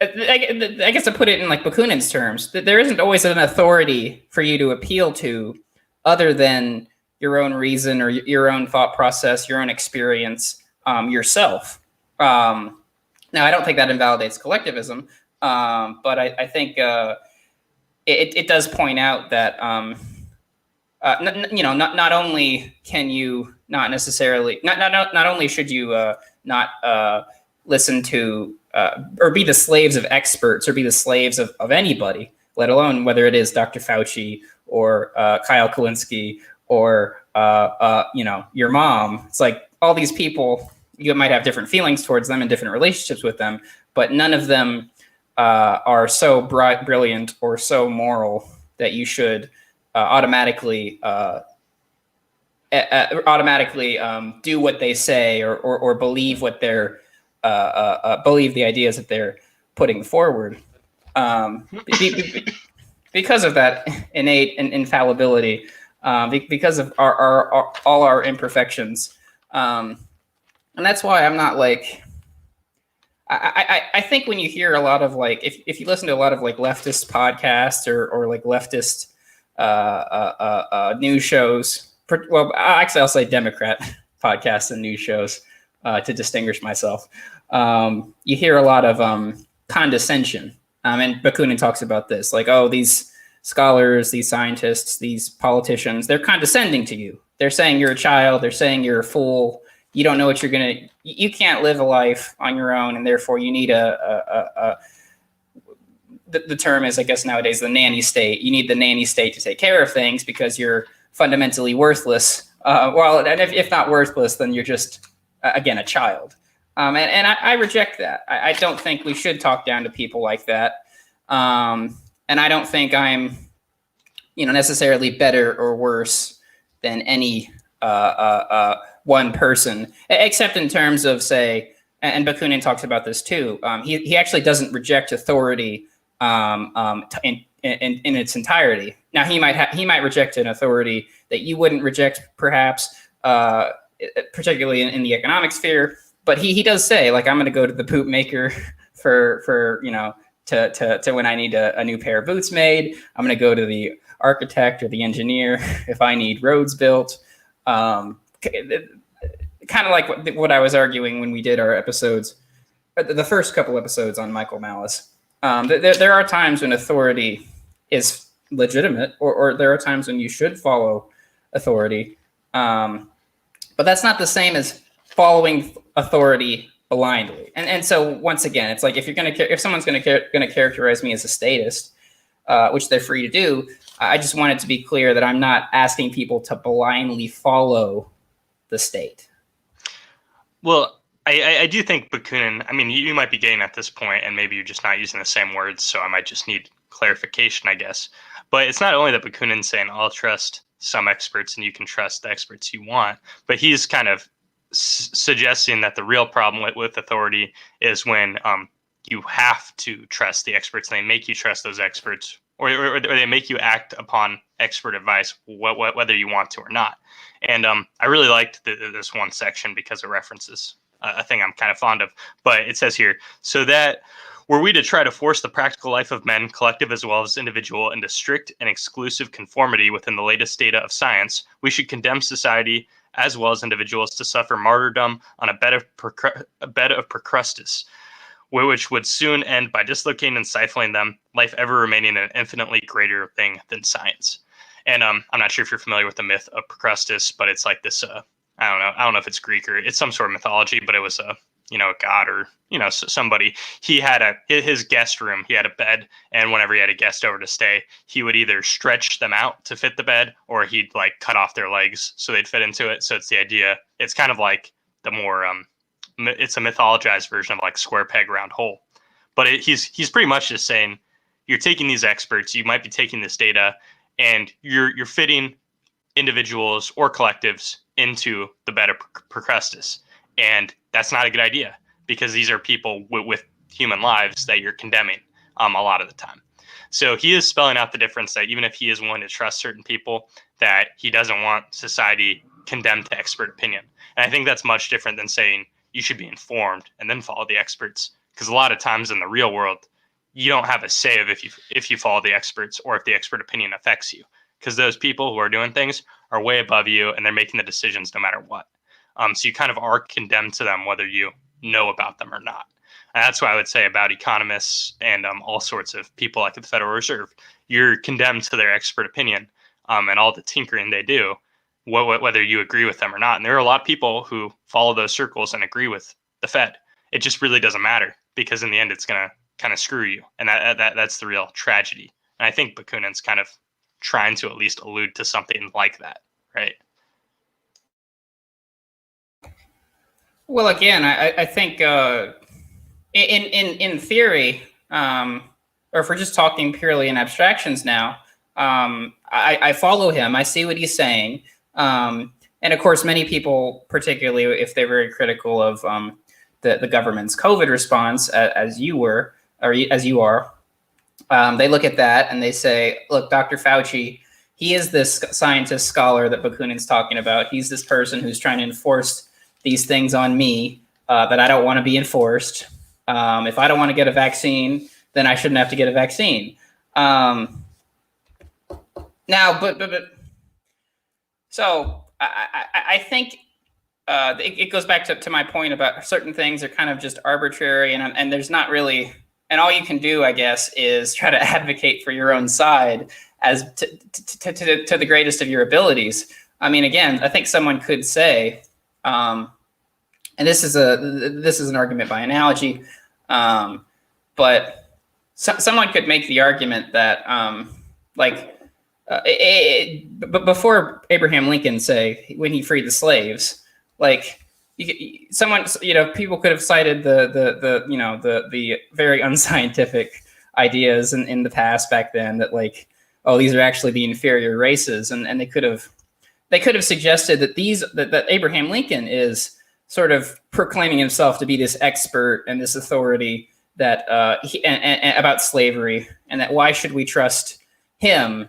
I guess to put it in like Bakunin's terms, that there isn't always an authority for you to appeal to other than your own reason or your own thought process, your own experience, yourself. Now, I don't think that invalidates collectivism, but I think it does point out that not only can you not necessarily not only should you not listen to or be the slaves of experts or be the slaves of anybody, let alone whether it is Dr. Fauci or Kyle Kalinske or your mom. It's like all these people, you might have different feelings towards them and different relationships with them, but none of them are so brilliant or so moral that you should automatically do what they say or believe what they're believe the ideas that they're putting forward, because of that innate infallibility, because of all our imperfections, and that's why I'm not like. I think when you hear a lot of like, if you listen to a lot of like leftist podcasts or like leftist news shows, well, actually I'll say Democrat podcasts and news shows to distinguish myself. You hear a lot of condescension, and Bakunin talks about this, like, oh, these scholars, these scientists, these politicians, they're condescending to you. They're saying you're a child. They're saying you're a fool. You don't know what you're gonna. You can't live a life on your own, and therefore you need the term is, I guess nowadays, the nanny state. You need the nanny state to take care of things because you're fundamentally worthless. Well, and if not worthless, then you're just again a child. And I reject that. I don't think we should talk down to people like that. And I don't think I'm, necessarily better or worse than any one person, except in terms of, say, and Bakunin talks about this too. He actually doesn't reject authority in its entirety. Now he might reject an authority that you wouldn't reject, perhaps, particularly in the economic sphere. But he does say, like, I'm going to go to the boot maker for to when I need a new pair of boots made. I'm going to go to the architect or the engineer if I need roads built. kind of like what I was arguing when we did our episodes, the first couple episodes on Michael Malice. There are times when authority is legitimate, or there are times when you should follow authority, but that's not the same as following authority blindly. And so once again, it's like if someone's gonna characterize me as a statist, which they're free to do, I just want it to be clear that I'm not asking people to blindly follow the state. Well, I do think Bakunin, I mean, you might be getting at this point, and maybe you're just not using the same words, so I might just need clarification, I guess. But it's not only that Bakunin's saying, I'll trust some experts and you can trust the experts you want, but he's kind of suggesting that the real problem with authority is when you have to trust the experts and they make you trust those experts, or they make you act upon expert advice, whether you want to or not. And I really liked this one section because it references a thing I'm kind of fond of. But it says here, so that were we to try to force the practical life of men, collective as well as individual, into strict and exclusive conformity within the latest data of science, we should condemn society as well as individuals to suffer martyrdom on a bed of Procrustes, which would soon end by dislocating and stifling them, life ever remaining an infinitely greater thing than science. And I'm not sure if you're familiar with the myth of Procrustes, but it's like this, I don't know if it's Greek or it's some sort of mythology, but it was a god or, somebody. He had his guest room, he had a bed, and whenever he had a guest over to stay, he would either stretch them out to fit the bed, or he'd like cut off their legs so they'd fit into it. So it's the idea, it's kind of like the more, it's a mythologized version of like square peg round hole. But he's pretty much just saying, you're taking these experts, you might be taking this data, and you're fitting individuals or collectives into the bed of Procrustes. And that's not a good idea, because these are people with human lives that you're condemning a lot of the time. So he is spelling out the difference that even if he is willing to trust certain people, that he doesn't want society condemned to expert opinion. And I think that's much different than saying you should be informed and then follow the experts. Because a lot of times in the real world, you don't have a say of if you follow the experts or if the expert opinion affects you. Because those people who are doing things are way above you and they're making the decisions no matter what. So you kind of are condemned to them whether you know about them or not. And that's what I would say about economists and all sorts of people like the Federal Reserve. You're condemned to their expert opinion and all the tinkering they do, whether you agree with them or not. And there are a lot of people who follow those circles and agree with the Fed. It just really doesn't matter, because in the end, it's going to kind of screw you. And that's the real tragedy. And I think Bakunin's kind of trying to at least allude to something like that, right? Well, again, I think in theory, or if we're just talking purely in abstractions now, I follow him. I see what he's saying. And of course, many people, particularly if they're very critical of the government's COVID response, as you were, or as you are, they look at that and they say, look, Dr. Fauci, he is this scientist scholar that Bakunin's talking about. He's this person who's trying to enforce these things on me that I don't want to be enforced. If I don't want to get a vaccine, then I shouldn't have to get a vaccine. Now, so I think it goes back to my point about certain things are kind of just arbitrary, and there's not really, and all you can do, I guess, is try to advocate for your own side as to the greatest of your abilities. I mean, again, I think someone could say, and this is an argument by analogy, but someone could make the argument that before Abraham Lincoln, say, when he freed the slaves, like people could have cited the very unscientific ideas in the past back then that like, oh, these are actually the inferior races, and they could have suggested that that Abraham Lincoln is sort of proclaiming himself to be this expert and this authority that about slavery, and that why should we trust him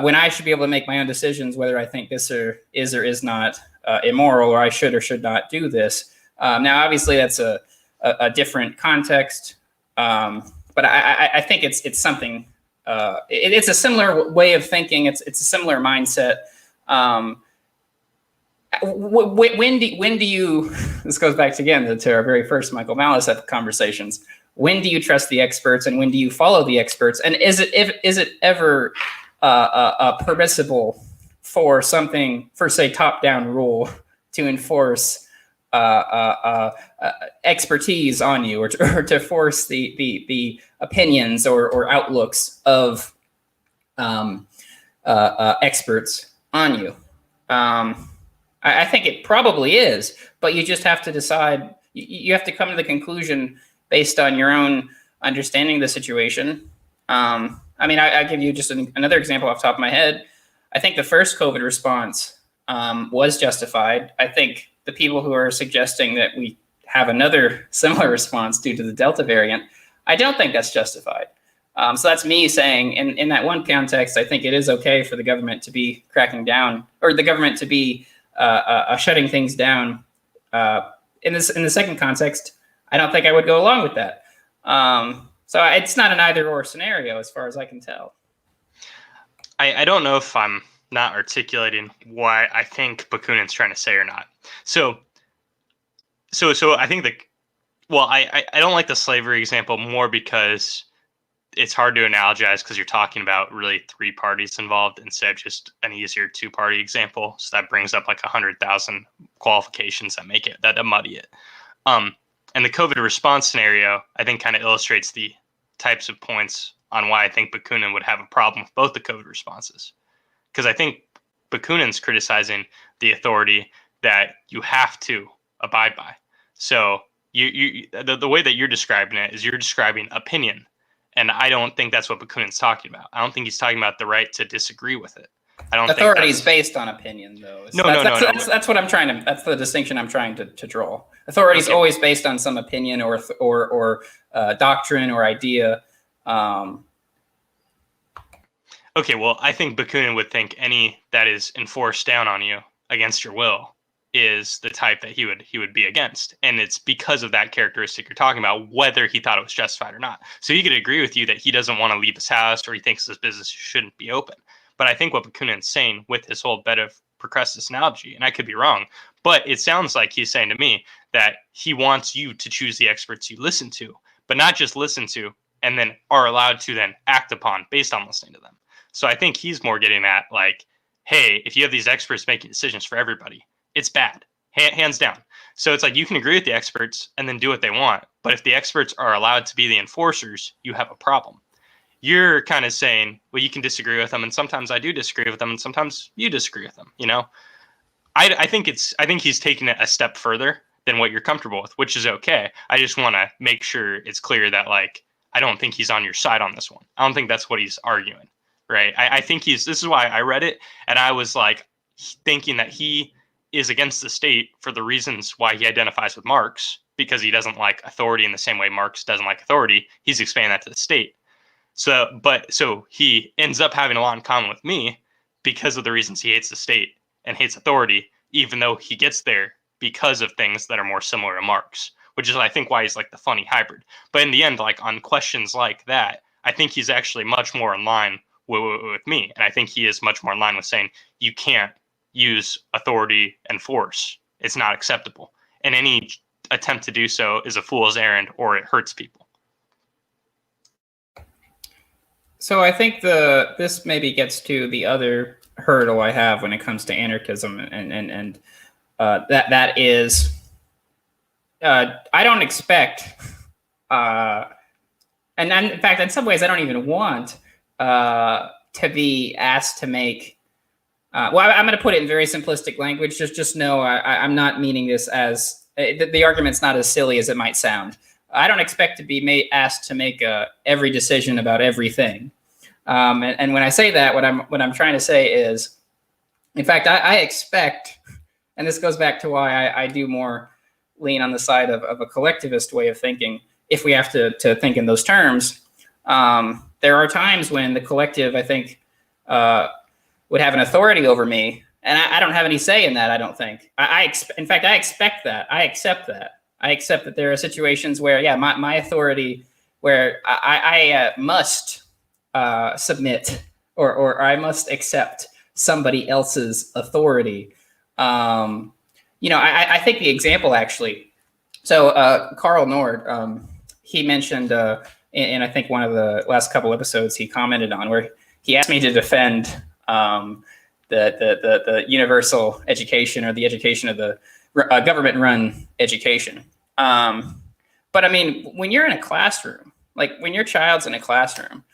when I should be able to make my own decisions whether I think this is not immoral, or I should or should not do this. Now, obviously, that's a different context, but I think it's something. It's a similar way of thinking. It's a similar mindset. when do you? This goes back again to our very first Michael Malice conversations. When do you trust the experts, and when do you follow the experts? And is it ever permissible for say top-down rule to enforce expertise on you, or to force the opinions or outlooks of experts on you? I think it probably is, but you just have to decide. You have to come to the conclusion based on your own understanding of the situation. I mean, I give you just another example off the top of my head. I think the first COVID response was justified. I think the people who are suggesting that we have another similar response due to the Delta variant, I don't think that's justified. So that's me saying, in that one context, I think it is okay for the government to be cracking down, or the government to be shutting things down. In the second context, I don't think I would go along with that. So it's not an either or scenario as far as I can tell. I don't know if I'm not articulating what I think Bakunin's trying to say or not. So I think I don't like the slavery example more because it's hard to analogize because you're talking about really three parties involved instead of just an easier two-party example. So that brings up like 100,000 qualifications that muddy it. And the COVID response scenario, I think, kind of illustrates the types of points on why I think Bakunin would have a problem with both the COVID responses. Because I think Bakunin's criticizing the authority that you have to abide by. So the way that you're describing it is you're describing opinion. And I don't think that's what Bakunin's talking about. I don't think he's talking about the right to disagree with it. I don't authority think is based on opinion, though. No. That's what I'm trying to. That's the distinction I'm trying to draw. Authority is always based on some opinion or doctrine or idea. Okay, well, I think Bakunin would think any that is enforced down on you against your will is the type that he would be against. And it's because of that characteristic you're talking about, whether he thought it was justified or not. So he could agree with you that he doesn't want to leave his house or he thinks his business shouldn't be open. But I think what Bakunin's saying with his whole bed of Procrustes analogy, and I could be wrong, but it sounds like he's saying to me that he wants you to choose the experts you listen to, but not just listen to and then are allowed to then act upon based on listening to them. So I think he's more getting at like, hey, if you have these experts making decisions for everybody, it's bad, hands down. So it's like you can agree with the experts and then do what they want. But if the experts are allowed to be the enforcers, you have a problem. You're kind of saying, well, you can disagree with them. And sometimes I do disagree with them. And sometimes you disagree with them. You know, I think he's taking it a step further than what you're comfortable with, which is okay. I just want to make sure it's clear that like, I don't think he's on your side on this one. I don't think that's what he's arguing. Right. I think this is why I read it. And I was like thinking that he is against the state for the reasons why he identifies with Marx, because he doesn't like authority in the same way Marx doesn't like authority. He's expanding that to the state. So he ends up having a lot in common with me because of the reasons he hates the state and hates authority, even though he gets there because of things that are more similar to Marx, which is, I think, why he's like the funny hybrid. But in the end, like on questions like that, I think he's actually much more in line with me. And I think he is much more in line with saying you can't use authority and force. It's not acceptable. And any attempt to do so is a fool's errand or it hurts people. So I think this maybe gets to the other hurdle I have when it comes to anarchism, and that is I don't expect, and in fact, in some ways, I don't even want to be asked to make. Well, I'm going to put it in very simplistic language. Just know I'm not meaning this as the argument's not as silly as it might sound. I don't expect to be asked to make every decision about everything. And when I say that, what I'm trying to say is, in fact, I expect, and this goes back to why I do more lean on the side of a collectivist way of thinking. If we have to think in those terms, there are times when the collective, I think, would have an authority over me, and I don't have any say in that. I don't think. In fact, I expect that. I accept that. I accept that there are situations where, yeah, my authority, where I must submit or I must accept somebody else's authority I think the example actually. So Carl Nord, he mentioned in I think one of the last couple episodes he commented on where he asked me to defend the universal education or the education of the government-run education. But I mean, when you're in a classroom, like when your child's in a classroom,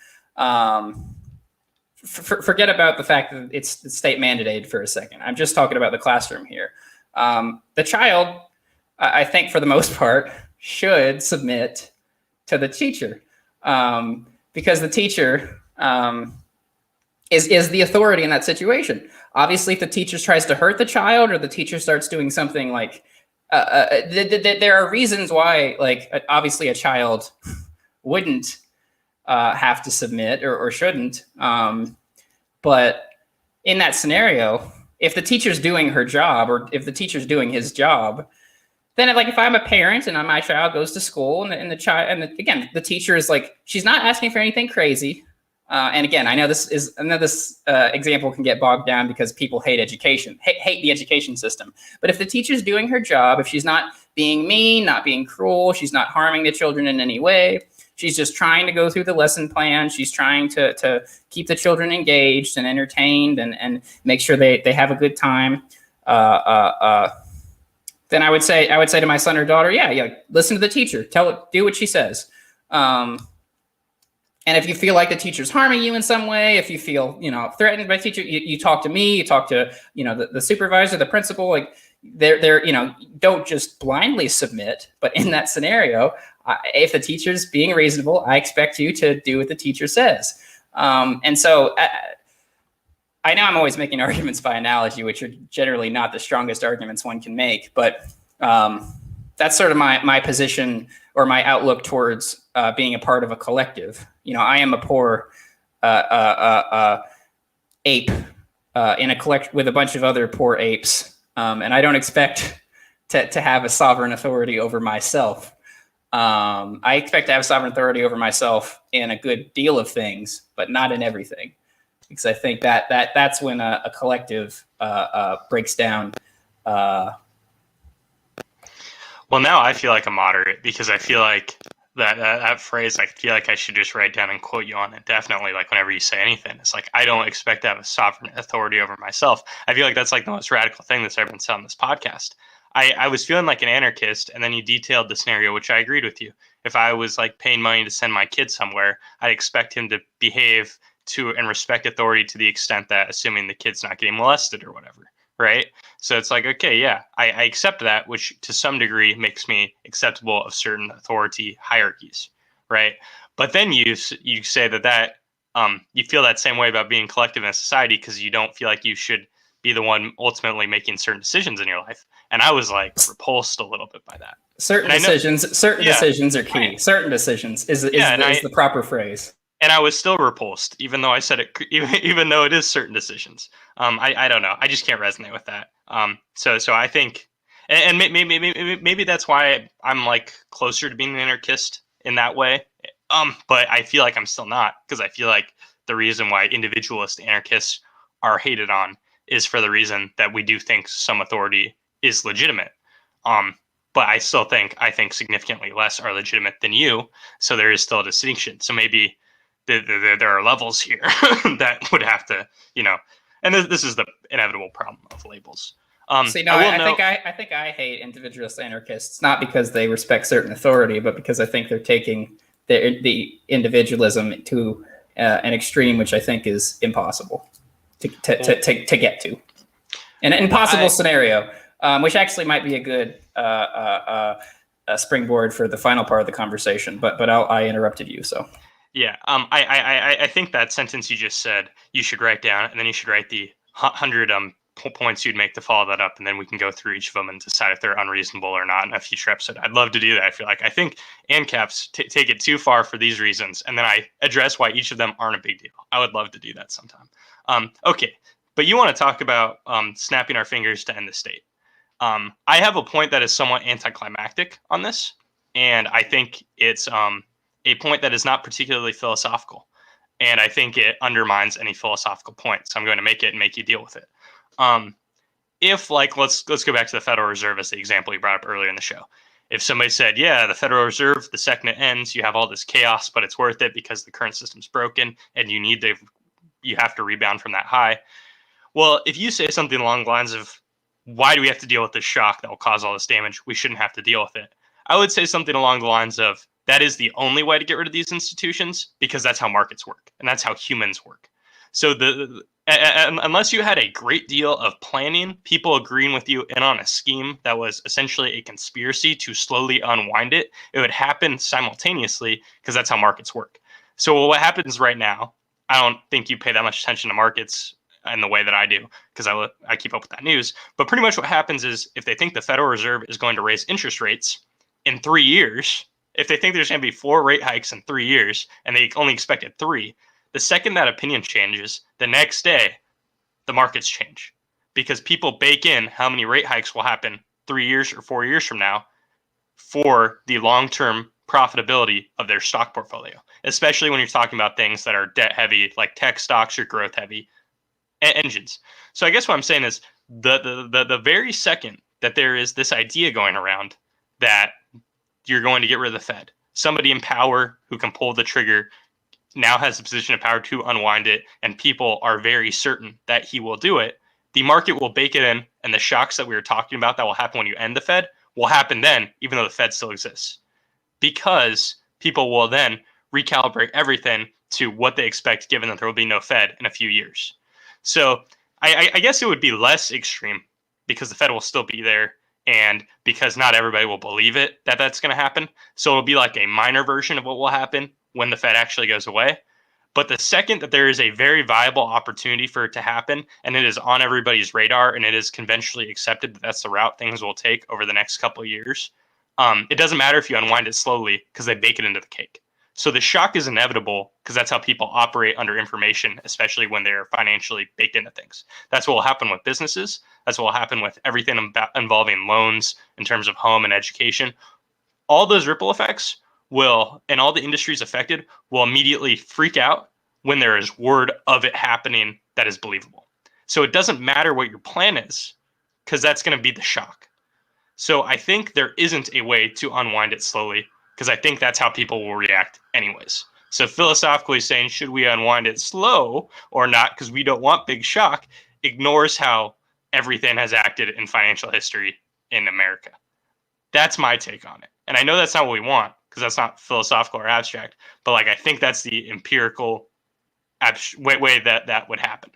forget about the fact that it's state mandated for a second. I'm just talking about the classroom here. The child, I think, for the most part, should submit to the teacher because the teacher is the authority in that situation. Obviously, if the teacher tries to hurt the child or the teacher starts doing something like there are reasons why, like, obviously a child wouldn't have to submit or shouldn't. But in that scenario, if the teacher's doing her job or if the teacher's doing his job, then like if I'm a parent and my child goes to school and the child again the teacher is like she's not asking for anything crazy. And again, I know this example can get bogged down because people hate education, hate the education system. But if the teacher's doing her job, if she's not being mean, not being cruel, she's not harming the children in any way, she's just trying to go through the lesson plan, she's trying to keep the children engaged and entertained and make sure they have a good time, then I would say to my son or daughter, yeah, listen to the teacher, do what she says. And if you feel like the teacher's harming you in some way, if you feel, threatened by the teacher, you talk to me, you talk to, the supervisor, the principal, like they're, don't just blindly submit. But in that scenario, if the teacher's being reasonable, I expect you to do what the teacher says. And so I know I'm always making arguments by analogy, which are generally not the strongest arguments one can make, but that's sort of my position or my outlook towards being a part of a collective. I am a poor ape in a collect with a bunch of other poor apes, and I don't expect to have a sovereign authority over myself. I expect to have sovereign authority over myself in a good deal of things, but not in everything, because I think that's when a collective breaks down. Well, now I feel like a moderate because I feel like that phrase, I feel like I should just write down and quote you on it. Definitely, like whenever you say anything, it's like, I don't expect to have a sovereign authority over myself. I feel like that's like the most radical thing that's ever been said on this podcast. I was feeling like an anarchist, and then you detailed the scenario, which I agreed with you. If I was like paying money to send my kid somewhere, I'd expect him to behave to and respect authority to the extent that, assuming the kid's not getting molested or whatever. Right. So it's like, okay, yeah, I accept that, which to some degree makes me acceptable of certain authority hierarchies. Right. But then you say that you feel that same way about being collective in a society because you don't feel like you should be the one ultimately making certain decisions in your life. And I was like repulsed a little bit by that. Certain decisions are key. Right. Certain decisions is the proper phrase. And I was still repulsed, even though I said it, even though it is certain decisions. I don't know. I just can't resonate with that. So I think, and maybe that's why I'm like closer to being an anarchist in that way. But I feel like I'm still not, because I feel like the reason why individualist anarchists are hated on is for the reason that we do think some authority is legitimate. But I still think significantly less are legitimate than you. So there is still a distinction. So maybe there are levels here that would have to, and this is the inevitable problem of labels. I think I hate individualist anarchists, not because they respect certain authority, but because I think they're taking the individualism to an extreme, which I think is impossible to get to. An impossible scenario, which actually might be a good springboard for the final part of the conversation. But I interrupted you, so. Yeah, I think that sentence you just said you should write down, and then you should write the 100 points you'd make to follow that up, and then we can go through each of them and decide if they're unreasonable or not in a future episode. I'd love to do that. I think ANCAPs take it too far for these reasons, and then I address why each of them aren't a big deal. I would love to do that sometime. Okay, but you want to talk about snapping our fingers to end the state. I have a point that is somewhat anticlimactic on this, and I think it's a point that is not particularly philosophical, and I think it undermines any philosophical point. So I'm going to make it and make you deal with it. if like let's go back to the Federal Reserve as the example you brought up earlier in the show. If somebody said, yeah, the Federal Reserve, the second it ends, you have all this chaos, but it's worth it because the current system's broken and you have to rebound from that high. Well, if you say something along the lines of, why do we have to deal with this shock that will cause all this damage? We shouldn't have to deal with it. I would say something along the lines of, that is the only way to get rid of these institutions because that's how markets work and that's how humans work. So unless you had a great deal of planning, people agreeing with you in on a scheme that was essentially a conspiracy to slowly unwind it, it would happen simultaneously because that's how markets work. So what happens right now, I don't think you pay that much attention to markets in the way that I do because I keep up with that news. But pretty much what happens is if they think the Federal Reserve is going to raise interest rates in 3 years, if they think there's going to be 4 rate hikes in 3 years and they only expected 3, the second that opinion changes, the next day, the markets change because people bake in how many rate hikes will happen 3 years or 4 years from now for the long-term profitability of their stock portfolio, especially when you're talking about things that are debt heavy, like tech stocks or growth heavy engines. So I guess what I'm saying is the very second that there is this idea going around that you're going to get rid of the Fed, somebody in power who can pull the trigger now has a position of power to unwind it, and people are very certain that he will do it, the market will bake it in, and the shocks that we were talking about that will happen when you end the Fed will happen then, even though the Fed still exists. Because people will then recalibrate everything to what they expect, given that there will be no Fed in a few years. So I guess it would be less extreme because the Fed will still be there, and because not everybody will believe it that that's going to happen. So it'll be like a minor version of what will happen when the Fed actually goes away. But the second that there is a very viable opportunity for it to happen, and it is on everybody's radar, and it is conventionally accepted that that's the route things will take over the next couple of years, it doesn't matter if you unwind it slowly because they bake it into the cake. So the shock is inevitable because that's how people operate under information, especially when they're financially baked into things. That's what will happen with businesses. That's what will happen with everything involving loans in terms of home and education. All those ripple effects will, and all the industries affected, will immediately freak out when there is word of it happening that is believable. So it doesn't matter what your plan is because that's going to be the shock. So I think there isn't a way to unwind it slowly because I think that's how people will react anyways. So philosophically saying, should we unwind it slow or not because we don't want big shock, ignores how everything has acted in financial history in America. That's my take on it. And I know that's not what we want because that's not philosophical or abstract, but like I think that's the empirical way that would happen.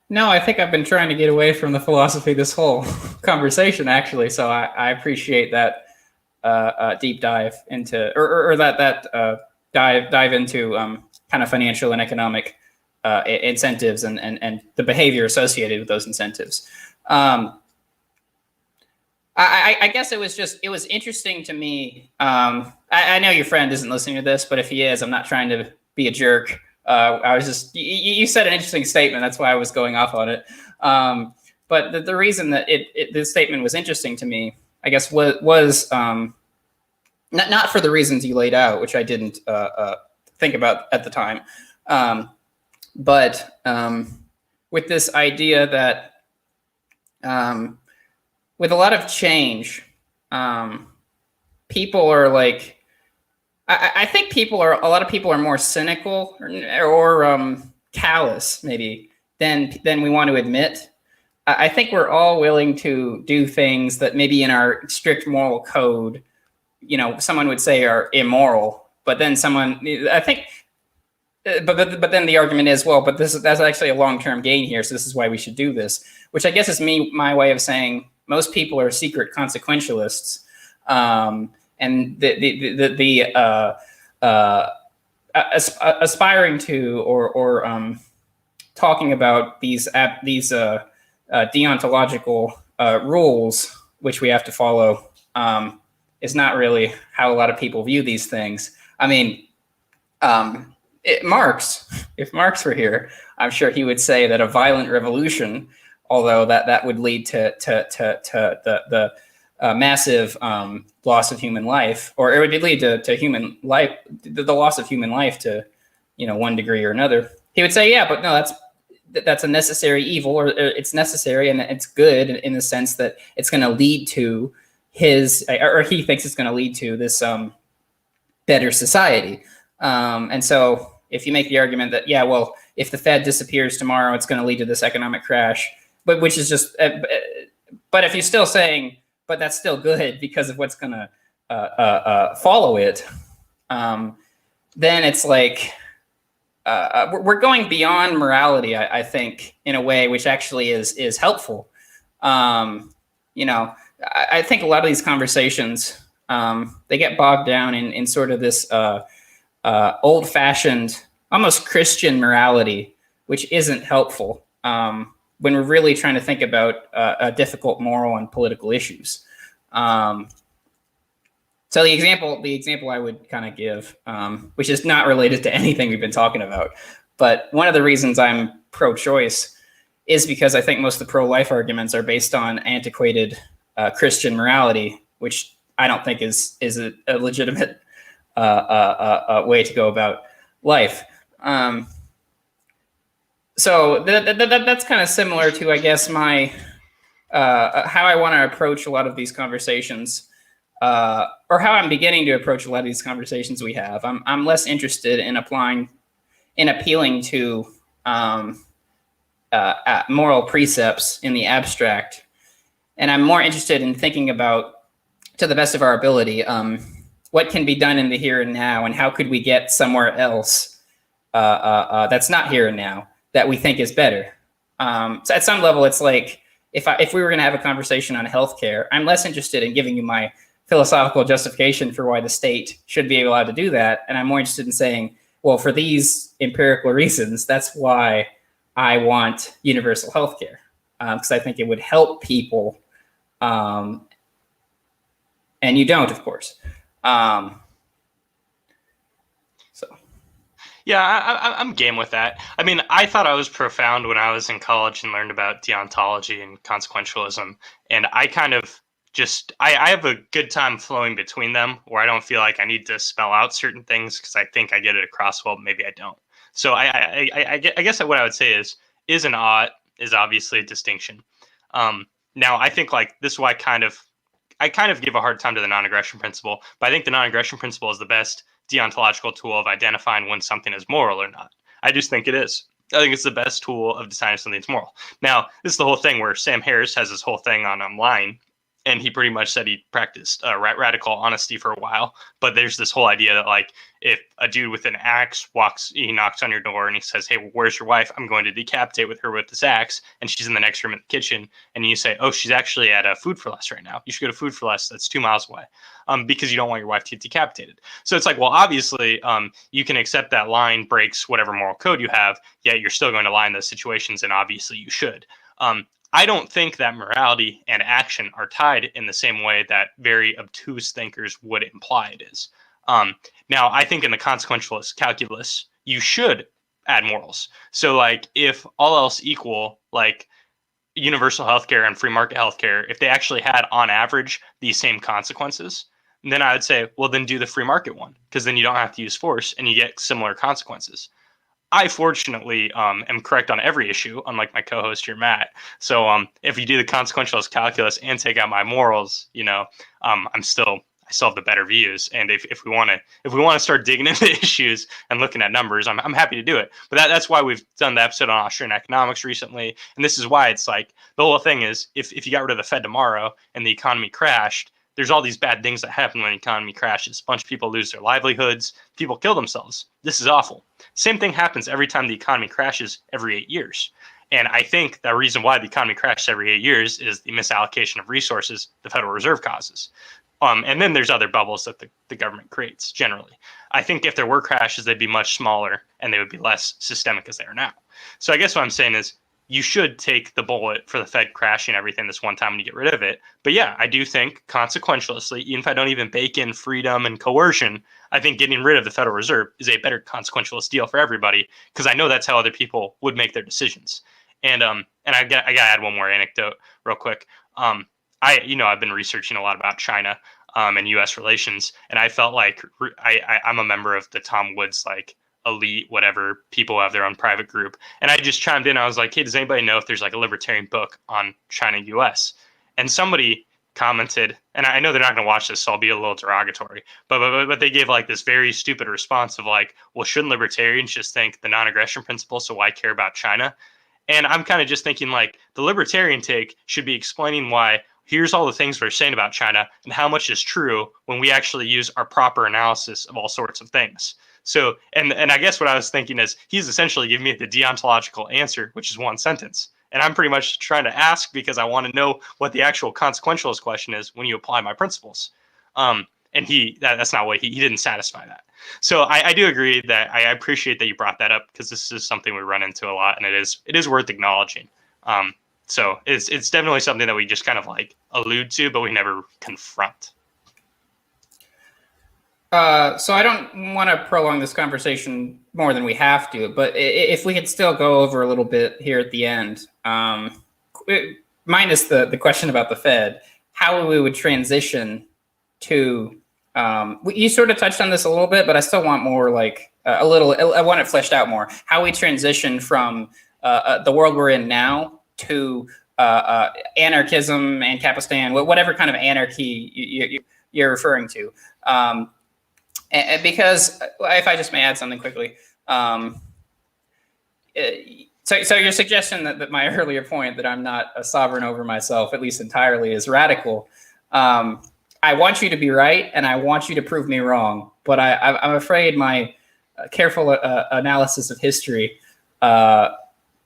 No, I think I've been trying to get away from the philosophy this whole conversation, actually. So I appreciate that deep dive into, or that dive into kind of financial and economic incentives and the behavior associated with those incentives. I guess it was interesting to me. I know your friend isn't listening to this, but if he is, I'm not trying to be a jerk. I was just, you said an interesting statement. That's why I was going off on it. But the reason that this statement was interesting to me, I guess, was not for the reasons you laid out, which I didn't think about at the time. But with this idea that with a lot of change, people are like, I think a lot of people are more cynical or callous maybe than we want to admit. I think we're all willing to do things that maybe in our strict moral code, someone would say are immoral, but then but then the argument is, well, but that's actually a long-term gain here, so this is why we should do this, which I guess is my way of saying most people are secret consequentialists. And aspiring to or talking about these deontological rules which we have to follow is not really how a lot of people view these things. I mean, Marx, if Marx were here, I'm sure he would say that a violent revolution, although that would lead to the massive loss of human life, or it would lead to human life, the loss of human life to, 1 degree or another. He would say, yeah, but no, that's a necessary evil, or it's necessary and it's good in the sense that it's going to lead to or he thinks it's going to lead to this better society. And so if you make the argument that, yeah, well, if the Fed disappears tomorrow, it's going to lead to this economic crash, but which is just, but if you're still saying, but that's still good because of what's going to follow it, then it's like, we're going beyond morality, I think, in a way which actually is helpful. You know, I think a lot of these conversations, they get bogged down in sort of this old-fashioned, almost Christian morality, which isn't helpful when we're really trying to think about difficult moral and political issues. So the example I would kind of give, which is not related to anything we've been talking about, but one of the reasons I'm pro-choice is because I think most of the pro-life arguments are based on antiquated Christian morality, which I don't think is a legitimate way to go about life. So that's kind of similar to, I guess, my how I want to approach a lot of these conversations. Or how I'm beginning to approach a lot of these conversations we have. I'm less interested in appealing to moral precepts in the abstract, and I'm more interested in thinking about, to the best of our ability, what can be done in the here and now, and how could we get somewhere else that's not here and now that we think is better. So at some level, it's like if we were going to have a conversation on healthcare, I'm less interested in giving you my philosophical justification for why the state should be allowed to do that. And I'm more interested in saying, well, for these empirical reasons, that's why I want universal healthcare, because I think it would help people. And you don't, of course. Yeah, I'm game with that. I mean, I thought I was profound when I was in college and learned about deontology and consequentialism. And I kind of I have a good time flowing between them, where I don't feel like I need to spell out certain things because I think I get it across well, maybe I don't. So I guess what I would say is and ought is obviously a distinction. Now I think like this is why I kind of give a hard time to the non-aggression principle, but I think the non-aggression principle is the best deontological tool of identifying when something is moral or not. I just think it is. I think it's the best tool of deciding if something's moral. Now, this is the whole thing where Sam Harris has this whole thing on lying, and he pretty much said he practiced radical honesty for a while. But there's this whole idea that like if a dude with an axe he knocks on your door and he says, "Hey, where's your wife? I'm going to decapitate with her with this axe," and she's in the next room in the kitchen, and you say, "Oh, she's actually at a Food for Less right now. You should go to Food for Less. That's 2 miles away," because you don't want your wife to get decapitated. So it's like, well, obviously, you can accept that line breaks whatever moral code you have, yet you're still going to lie in those situations, and obviously you should. I don't think that morality and action are tied in the same way that very obtuse thinkers would imply it is. Now, I think in the consequentialist calculus, you should add morals. So, like, if all else equal, like universal healthcare and free market healthcare, if they actually had on average these same consequences, then I would say, well, then do the free market one, because then you don't have to use force and you get similar consequences. I fortunately am correct on every issue, unlike my co-host here, Matt. So if you do the consequentialist calculus and take out my morals, I still have the better views. And if we want to start digging into issues and looking at numbers, I'm happy to do it. But that's why we've done the episode on Austrian economics recently, and this is why it's like the whole thing is if you got rid of the Fed tomorrow and the economy crashed, there's all these bad things that happen when the economy crashes. A bunch of people lose their livelihoods. People kill themselves. This is awful. Same thing happens every time the economy crashes every 8 years. And I think the reason why the economy crashes every 8 years is the misallocation of resources the Federal Reserve causes. And then there's other bubbles that the government creates generally. I think if there were crashes, they'd be much smaller and they would be less systemic as they are now. So I guess what I'm saying is you should take the bullet for the Fed crashing everything this one time and you get rid of it. But yeah, I do think consequentialistly, even if I don't even bake in freedom and coercion, I think getting rid of the Federal Reserve is a better consequentialist deal for everybody, because I know that's how other people would make their decisions. And I got to add one more anecdote real quick. I've been researching a lot about China and U.S. relations, and I felt like I'm a member of the Tom Woods elite, whatever, people who have their own private group. And I just chimed in. I was like, hey, does anybody know if there's like a libertarian book on China US? And somebody commented, and I know they're not going to watch this, so I'll be a little derogatory, but they gave like this very stupid response of like, well, shouldn't libertarians just think the non-aggression principle, so why care about China? And I'm kind of just thinking like the libertarian take should be explaining why here's all the things we're saying about China and how much is true when we actually use our proper analysis of all sorts of things. So, and I guess what I was thinking is he's essentially giving me the deontological answer, which is one sentence. And I'm pretty much trying to ask because I want to know what the actual consequentialist question is when you apply my principles. And that's not what he didn't satisfy that. So I do agree that I appreciate that you brought that up because this is something we run into a lot, and it is worth acknowledging. So it's definitely something that we just kind of like allude to, but we never confront. So I don't want to prolong this conversation more than we have to, but if we could still go over a little bit here at the end, minus the question about the Fed, how we would transition to, you sort of touched on this a little bit, but I still want more like I want it fleshed out more, how we transition from the world we're in now to anarchism, Ancapistan, whatever kind of anarchy you're referring to. And because if I just may add something quickly, so your suggestion that my earlier point that I'm not a sovereign over myself, at least entirely, is radical. I want you to be right, and I want you to prove me wrong. But I'm afraid my careful analysis of history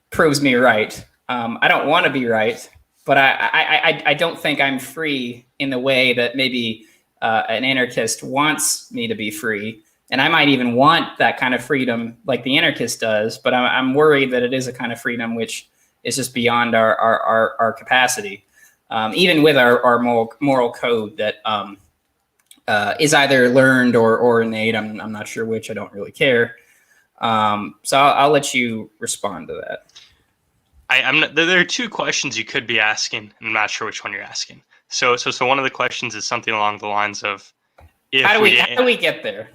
proves me right. I don't want to be right, but I don't think I'm free in the way that maybe an anarchist wants me to be free. And I might even want that kind of freedom like the anarchist does, but I'm worried that it is a kind of freedom which is just beyond our capacity, even with our moral code that is either learned or innate. I'm not sure which. I don't really care. So I'll let you respond to that. There are two questions you could be asking. I'm not sure which one you're asking. So one of the questions is something along the lines of, how do we get there?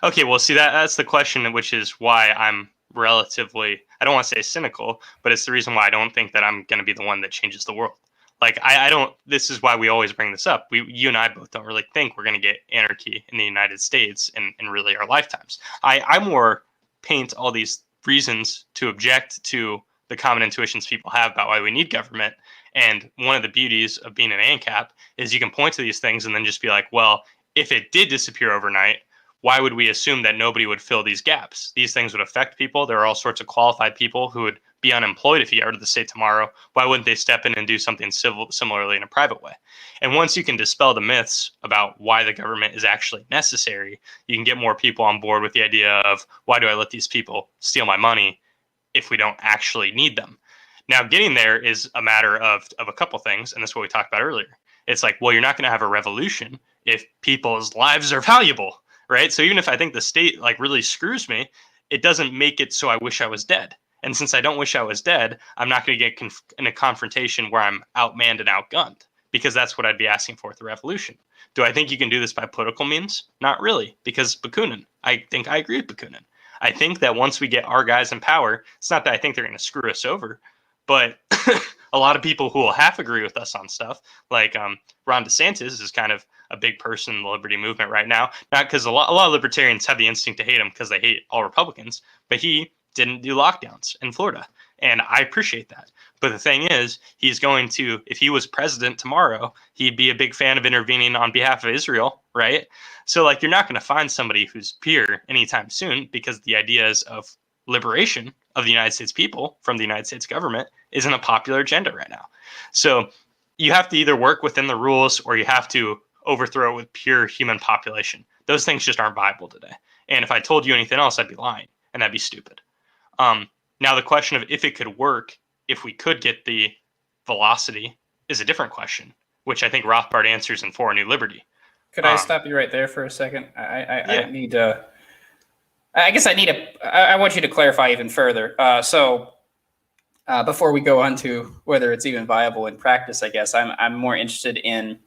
Okay, well, see, that's the question, which is why I'm relatively, I don't want to say cynical, but it's the reason why I don't think that I'm going to be the one that changes the world. Like, I don't, this is why we always bring this up. You and I both don't really think we're going to get anarchy in the United States in really our lifetimes. I more paint all these reasons to object to the common intuitions people have about why we need government. And one of the beauties of being an ANCAP is you can point to these things and then just be like, well, if it did disappear overnight, why would we assume that nobody would fill these gaps? These things would affect people. There are all sorts of qualified people who would be unemployed if you got rid of the state tomorrow. Why wouldn't they step in and do something similarly in a private way? And once you can dispel the myths about why the government is actually necessary, you can get more people on board with the idea of, why do I let these people steal my money if we don't actually need them? Now, getting there is a matter of a couple things, and that's what we talked about earlier. It's like, well, you're not going to have a revolution if people's lives are valuable, right? So even if I think the state like really screws me, it doesn't make it so I wish I was dead. And since I don't wish I was dead, I'm not going to get in a confrontation where I'm outmanned and outgunned, because that's what I'd be asking for with the revolution. Do I think you can do this by political means? Not really, because Bakunin. I think I agree with Bakunin. I think that once we get our guys in power, it's not that I think they're going to screw us over, but a lot of people who will half agree with us on stuff, like Ron DeSantis is kind of a big person in the liberty movement right now. Not because a lot of libertarians have the instinct to hate him because they hate all Republicans, but he didn't do lockdowns in Florida, and I appreciate that. But the thing is, he's going to, if he was president tomorrow, he'd be a big fan of intervening on behalf of Israel, right? So like, you're not going to find somebody who's pure anytime soon, because the ideas of liberation of the United States people from the United States government isn't a popular agenda right now. So you have to either work within the rules or you have to overthrow it with pure human population. Those things just aren't viable today. And if I told you anything else, I'd be lying, and that'd be stupid. Now the question of if it could work, if we could get the velocity, is a different question, which I think Rothbard answers in For a New Liberty. Could I stop you right there for a second? I need to. I guess I want you to clarify even further. So before we go on to whether it's even viable in practice, I guess I'm more interested in.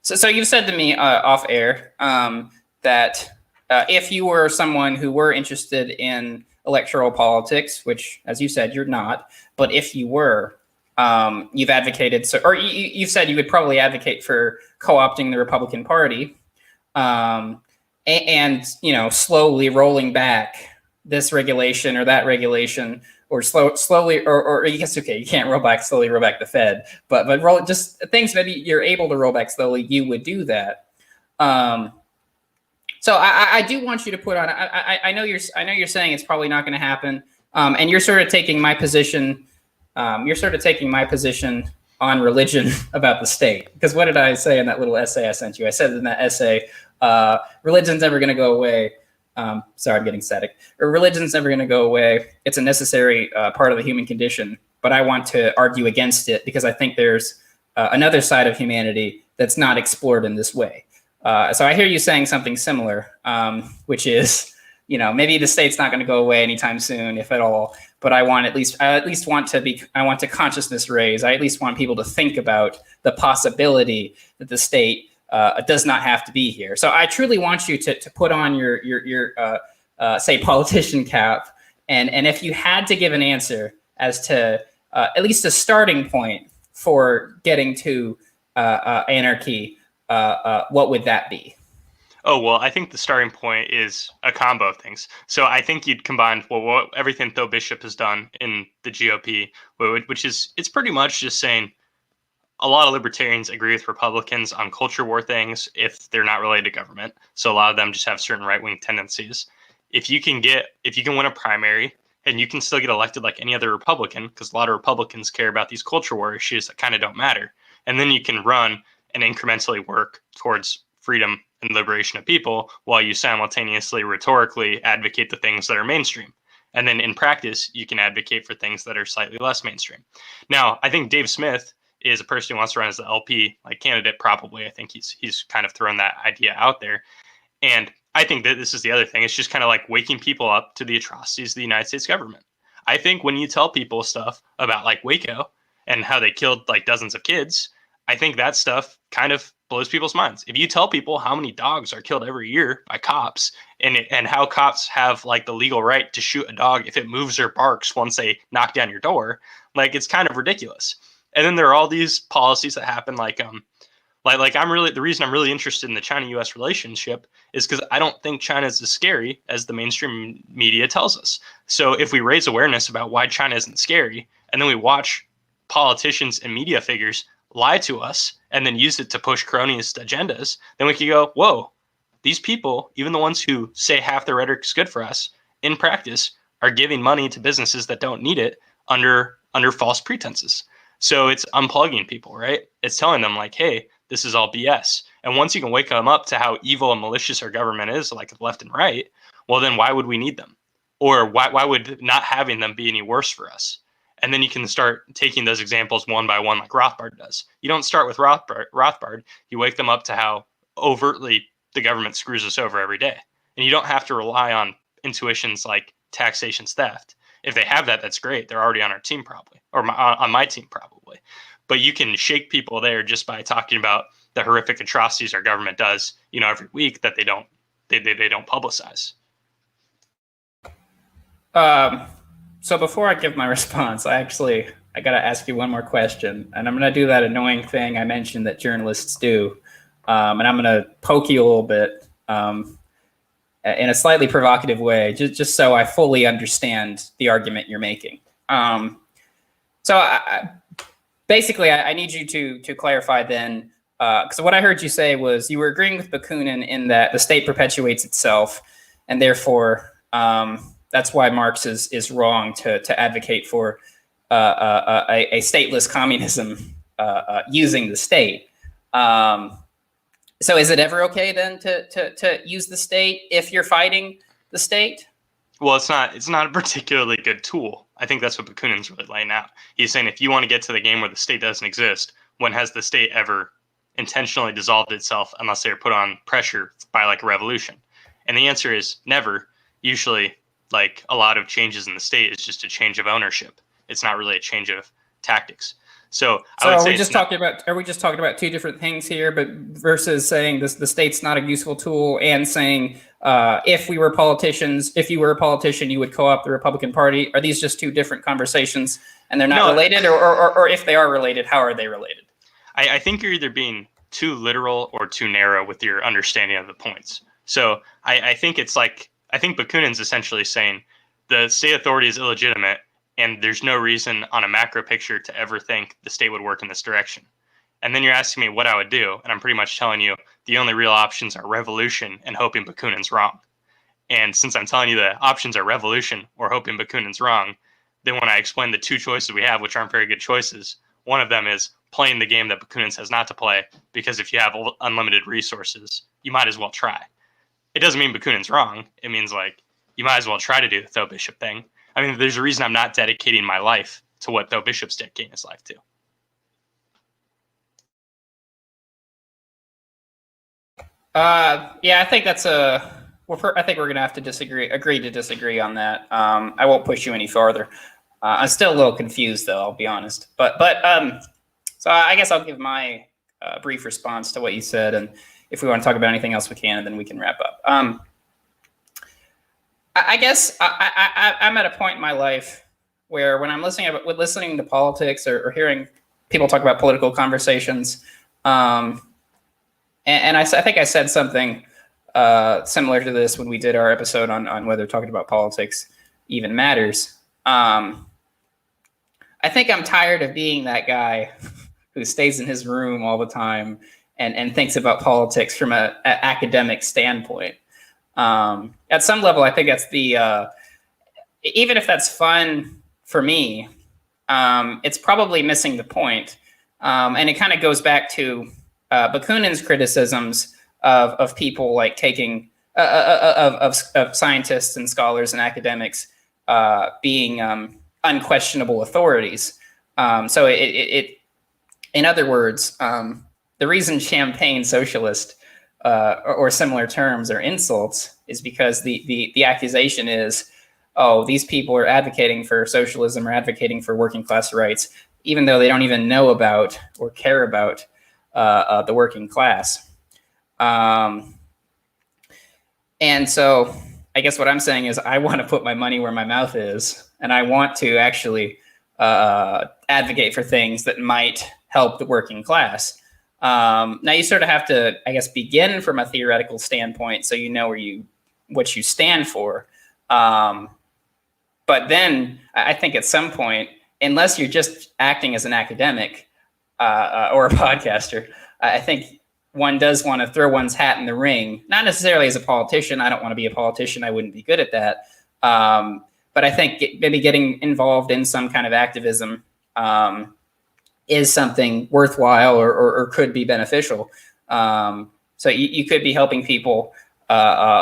So you've said to me off air that if you were someone who were interested in electoral politics, which, as you said, you're not, but if you were, you've advocated, you've said you would probably advocate for co-opting the Republican Party, and slowly rolling back this regulation or that regulation, or slowly, or I guess, okay, you can't roll back slowly, roll back the Fed, but roll just things maybe you're able to roll back slowly, you would do that. So I do want you to put on. I know you're saying it's probably not going to happen, and you're sort of taking my position. You're sort of taking my position on religion about the state. Because what did I say in that little essay I sent you? I said in that essay, religion's never going to go away. Sorry, I'm getting static. Religion's never going to go away. It's a necessary part of the human condition. But I want to argue against it because I think there's another side of humanity that's not explored in this way. So I hear you saying something similar, which is, maybe the state's not going to go away anytime soon, if at all. But I want to consciousness raise. I at least want people to think about the possibility that the state does not have to be here. So I truly want you to put on your say politician cap, and if you had to give an answer as to at least a starting point for getting to anarchy, what would that be? Oh, well, I think the starting point is a combo of things. So I think you'd combine everything Tho Bishop has done in the GOP, which is, it's pretty much just saying a lot of libertarians agree with Republicans on culture war things if they're not related to government. So a lot of them just have certain right-wing tendencies. If you can win a primary and you can still get elected like any other Republican, because a lot of Republicans care about these culture war issues that kind of don't matter. And then you can run and incrementally work towards freedom and liberation of people while you simultaneously rhetorically advocate the things that are mainstream. And then in practice, you can advocate for things that are slightly less mainstream. Now, I think Dave Smith is a person who wants to run as the LP candidate, probably. I think he's kind of thrown that idea out there. And I think that this is the other thing. It's just kind of like waking people up to the atrocities of the United States government. I think when you tell people stuff about Waco and how they killed dozens of kids, I think that stuff kind of blows people's minds. If you tell people how many dogs are killed every year by cops and how cops have the legal right to shoot a dog if it moves or barks once they knock down your door, it's kind of ridiculous. And then there are all these policies that happen the reason I'm really interested in the China-US relationship is because I don't think China is as scary as the mainstream media tells us. So if we raise awareness about why China isn't scary, and then we watch politicians and media figures lie to us and then use it to push cronyist agendas, then we could go, whoa, these people, even the ones who say half their rhetoric is good for us, in practice are giving money to businesses that don't need it under false pretenses. So it's unplugging people, right? It's telling them hey, this is all BS. And once you can wake them up to how evil and malicious our government is, left and right, well, then why would we need them? Or why would not having them be any worse for us? And then you can start taking those examples one by one like Rothbard does. You don't start with Rothbard. You wake them up to how overtly the government screws us over every day. And you don't have to rely on intuitions like taxation's theft. If they have that, that's great. They're already on our team probably, or on my team probably. But you can shake people there just by talking about the horrific atrocities our government does, every week that they don't publicize. So before I give my response, I got to ask you one more question, and I'm going to do that annoying thing I mentioned that journalists do, and I'm going to poke you a little bit in a slightly provocative way, just so I fully understand the argument you're making. Basically, I need you to clarify then, because what I heard you say was you were agreeing with Bakunin in that the state perpetuates itself, and therefore that's why Marx is wrong to advocate for a stateless communism using the state. So is it ever okay then to use the state if you're fighting the state? Well, it's not a particularly good tool. I think that's what Bakunin's really laying out. He's saying if you want to get to the game where the state doesn't exist, when has the state ever intentionally dissolved itself unless they were put on pressure by a revolution? And the answer is never. Usually, a lot of changes in the state is just a change of ownership. It's not really a change of tactics. So I would say are we just talking about two different things here, but versus saying the state's not a useful tool and saying if we were politicians, if you were a politician, you would co-opt the Republican Party? Are these just two different conversations and they're not related? Or if they are related, how are they related? I think you're either being too literal or too narrow with your understanding of the points. So I think it's like, I think Bakunin's essentially saying the state authority is illegitimate and there's no reason on a macro picture to ever think the state would work in this direction. And then you're asking me what I would do. And I'm pretty much telling you the only real options are revolution and hoping Bakunin's wrong. And since I'm telling you the options are revolution or hoping Bakunin's wrong, then when I explain the two choices we have, which aren't very good choices, one of them is playing the game that Bakunin says not to play, because if you have unlimited resources, you might as well try. It doesn't mean Bakunin's wrong. It means like you might as well try to do the Though Bishop thing. I mean, there's a reason I'm not dedicating my life to what Though Bishop's dedicating his life to. Yeah, I think that's I think we're gonna have to agree to disagree on that. I won't push you any farther. I'm still a little confused, though. I'll be honest. But so I guess I'll give my brief response to what you said, and if we want to talk about anything else, we can, and then we can wrap up. I guess I'm at a point in my life where when I'm listening to politics or hearing people talk about political conversations, and I think I said something similar to this when we did our episode on whether talking about politics even matters. I think I'm tired of being that guy who stays in his room all the time and thinks about politics from an academic standpoint. At some level, I think that's even if that's fun for me, it's probably missing the point. And it kind of goes back to Bakunin's criticisms of people like taking of scientists and scholars and academics being unquestionable authorities. So it in other words, the reason champagne socialist or similar terms are insults is because the accusation is, oh, these people are advocating for socialism or advocating for working class rights, even though they don't even know about or care about the working class. And so I guess what I'm saying is I want to put my money where my mouth is, and I want to actually advocate for things that might help the working class. Now you sort of have to, I guess, begin from a theoretical standpoint so you know what you stand for. But then I think at some point, unless you're just acting as an academic or a podcaster, I think one does want to throw one's hat in the ring, not necessarily as a politician. I don't want to be a politician. I wouldn't be good at that. But I think maybe getting involved in some kind of activism is something worthwhile or could be beneficial. So you could be helping people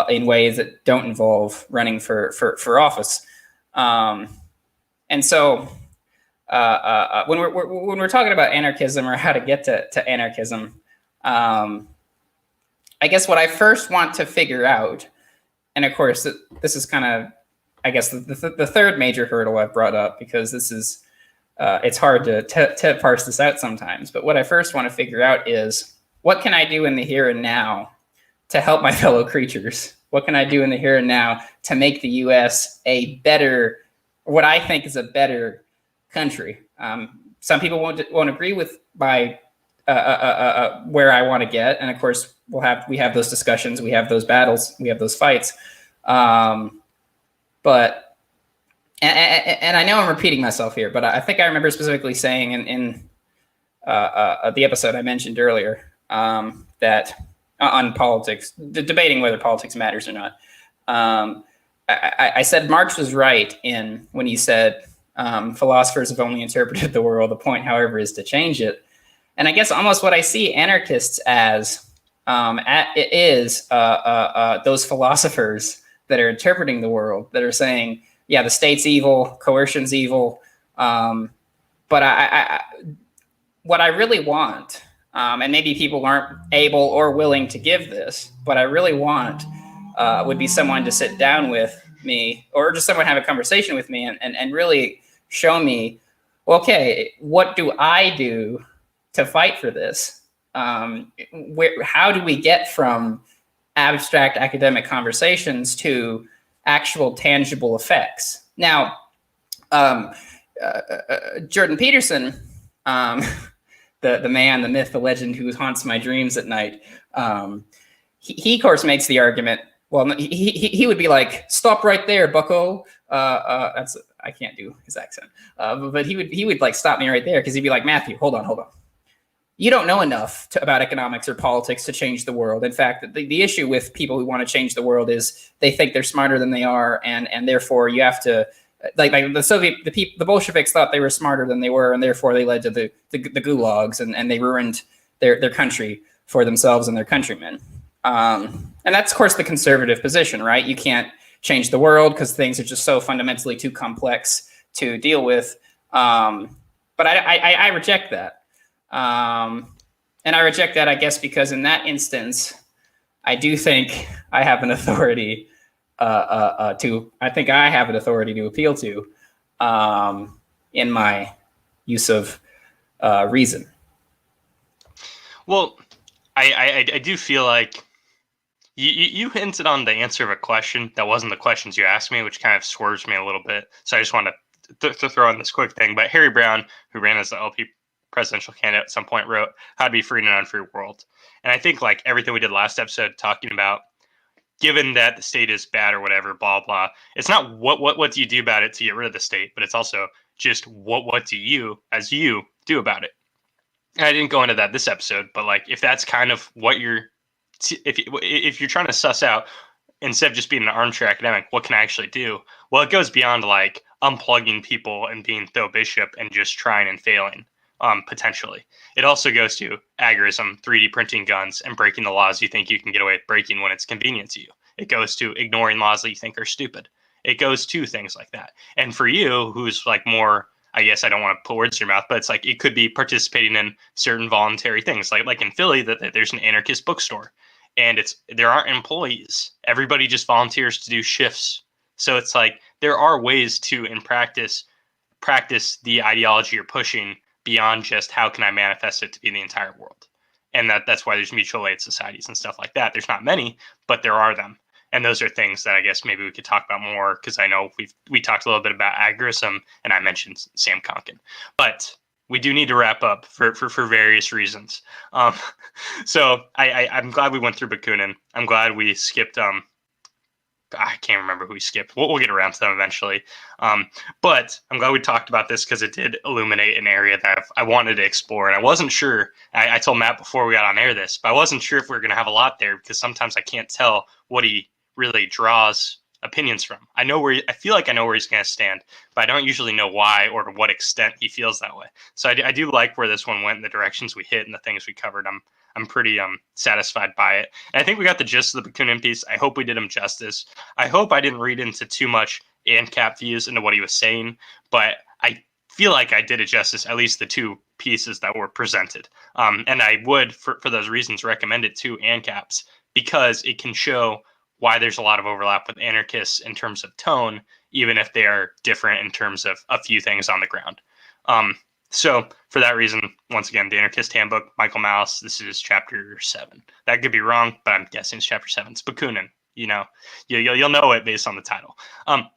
in ways that don't involve running for office. And so when we're talking about anarchism or how to get to anarchism, I guess what I first want to figure out, and of course this is kind of, I guess the third major hurdle I've brought up, because this is it's hard to parse this out sometimes. But what I first want to figure out is, what can I do in the here and now to help my fellow creatures? What can I do in the here and now to make the U.S. a better, what I think is a better country? Some people won't agree with my where I want to get, and of course we have those discussions, we have those battles, we have those fights. But I know I'm repeating myself here, but I think I remember specifically saying in the episode I mentioned earlier that on politics, debating whether politics matters or not. I said Marx was right when he said philosophers have only interpreted the world. The point, however, is to change it. And I guess almost what I see anarchists as is those philosophers that are interpreting the world, that are saying, yeah, the state's evil, coercion's evil. But what I really want, and maybe people aren't able or willing to give this, but I really want would be someone to sit down with me, or just someone have a conversation with me and really show me, well, okay, what do I do to fight for this? How do we get from abstract academic conversations to actual tangible effects. Now, Jordan Peterson, the man, the myth, the legend who haunts my dreams at night, he of course makes the argument. Well, he would be like, "Stop right there, Bucko." That's I can't do his accent, but he would like stop me right there because he'd be like, "Matthew, hold on. You don't know enough about economics or politics to change the world. In fact, the issue with people who want to change the world is they think they're smarter than they are, and therefore you have to." Like the Bolsheviks thought they were smarter than they were, and therefore they led to the gulags, and they ruined their country for themselves and their countrymen. And that's, of course, the conservative position, right? You can't change the world because things are just so fundamentally too complex to deal with. But I reject that. And I reject that, I guess, because in that instance, I do think I have an authority to appeal to in my use of reason. Well, I do feel like you hinted on the answer of a question that wasn't the questions you asked me, which kind of swerves me a little bit. So I just want to throw in this quick thing. But Harry Brown, who ran as the LP presidential candidate at some point, wrote "How to Be Free in an Unfree World," and I think like everything we did last episode, talking about, given that the state is bad or whatever, blah blah. It's not what do you do about it to get rid of the state, but it's also just what do you as you do about it. And I didn't go into that this episode, but like if that's kind of what if you're trying to suss out, instead of just being an armchair academic, what can I actually do? Well, it goes beyond like unplugging people and being Tho Bishop and just trying and failing, potentially. It also goes to agorism, 3D printing guns, and breaking the laws you think you can get away with breaking when it's convenient to you. It goes to ignoring laws that you think are stupid. It goes to things like that. And for you, who's like more, I guess I don't want to put words in your mouth, but it's like it could be participating in certain voluntary things. Like in Philly, that there's an anarchist bookstore. And there aren't employees. Everybody just volunteers to do shifts. So it's like there are ways to, in practice the ideology you're pushing beyond just how can I manifest it to be the entire world. And that's why there's mutual aid societies and stuff like that. There's not many, but there are them. And those are things that I guess maybe we could talk about more, because I know we talked a little bit about agorism and I mentioned Sam Konkin. But we do need to wrap up for various reasons. So I'm glad we went through Bakunin. I'm glad we skipped. I can't remember who we skipped. We'll get around to them eventually. But I'm glad we talked about this because it did illuminate an area that I wanted to explore. And I wasn't sure. I told Matt before we got on air this, but I wasn't sure if we were going to have a lot there because sometimes I can't tell what he really draws opinions from. I feel like I know where he's going to stand, but I don't usually know why or to what extent he feels that way. So I do like where this one went and the directions we hit and the things we covered. I'm pretty satisfied by it. And I think we got the gist of the Bakunin piece. I hope we did him justice. I hope I didn't read into too much ANCAP views into what he was saying, but I feel like I did it justice, at least the two pieces that were presented. And I would, for those reasons, recommend it to ANCAPs because it can show why there's a lot of overlap with anarchists in terms of tone, even if they are different in terms of a few things on the ground. So for that reason, once again, the Anarchist Handbook, Michael Malice, this is chapter 7. That could be wrong, but I'm guessing it's chapter 7. It's Bakunin. You know, you'll know it based on the title.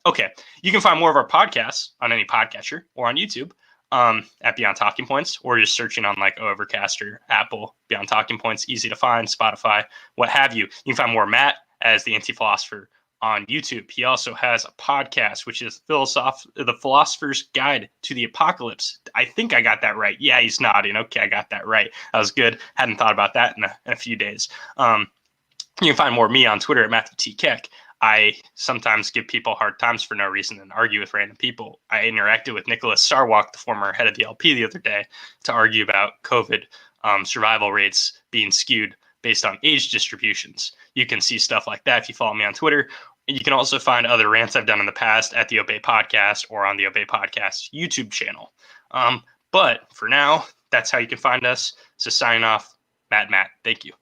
Okay, you can find more of our podcasts on any podcatcher or on YouTube at Beyond Talking Points, or just searching on like Overcast or Apple, Beyond Talking Points, easy to find, Spotify, what have you. You can find more Matt as the Anti-Philosopher on YouTube. He also has a podcast, which is The Philosopher's Guide to the Apocalypse. I think I got that right. Yeah, he's nodding. Okay, I got that right. That was good. Hadn't thought about that in a few days. You can find more of me on Twitter at Matthew T. Keck. I sometimes give people hard times for no reason and argue with random people. I interacted with Nicholas Sarwalk, the former head of the LP, the other day to argue about COVID survival rates being skewed based on age distributions. You can see stuff like that if you follow me on Twitter. You can also find other rants I've done in the past at the Obey Podcast or on the Obey Podcast YouTube channel. But for now, that's how you can find us. So signing off, Matt, thank you.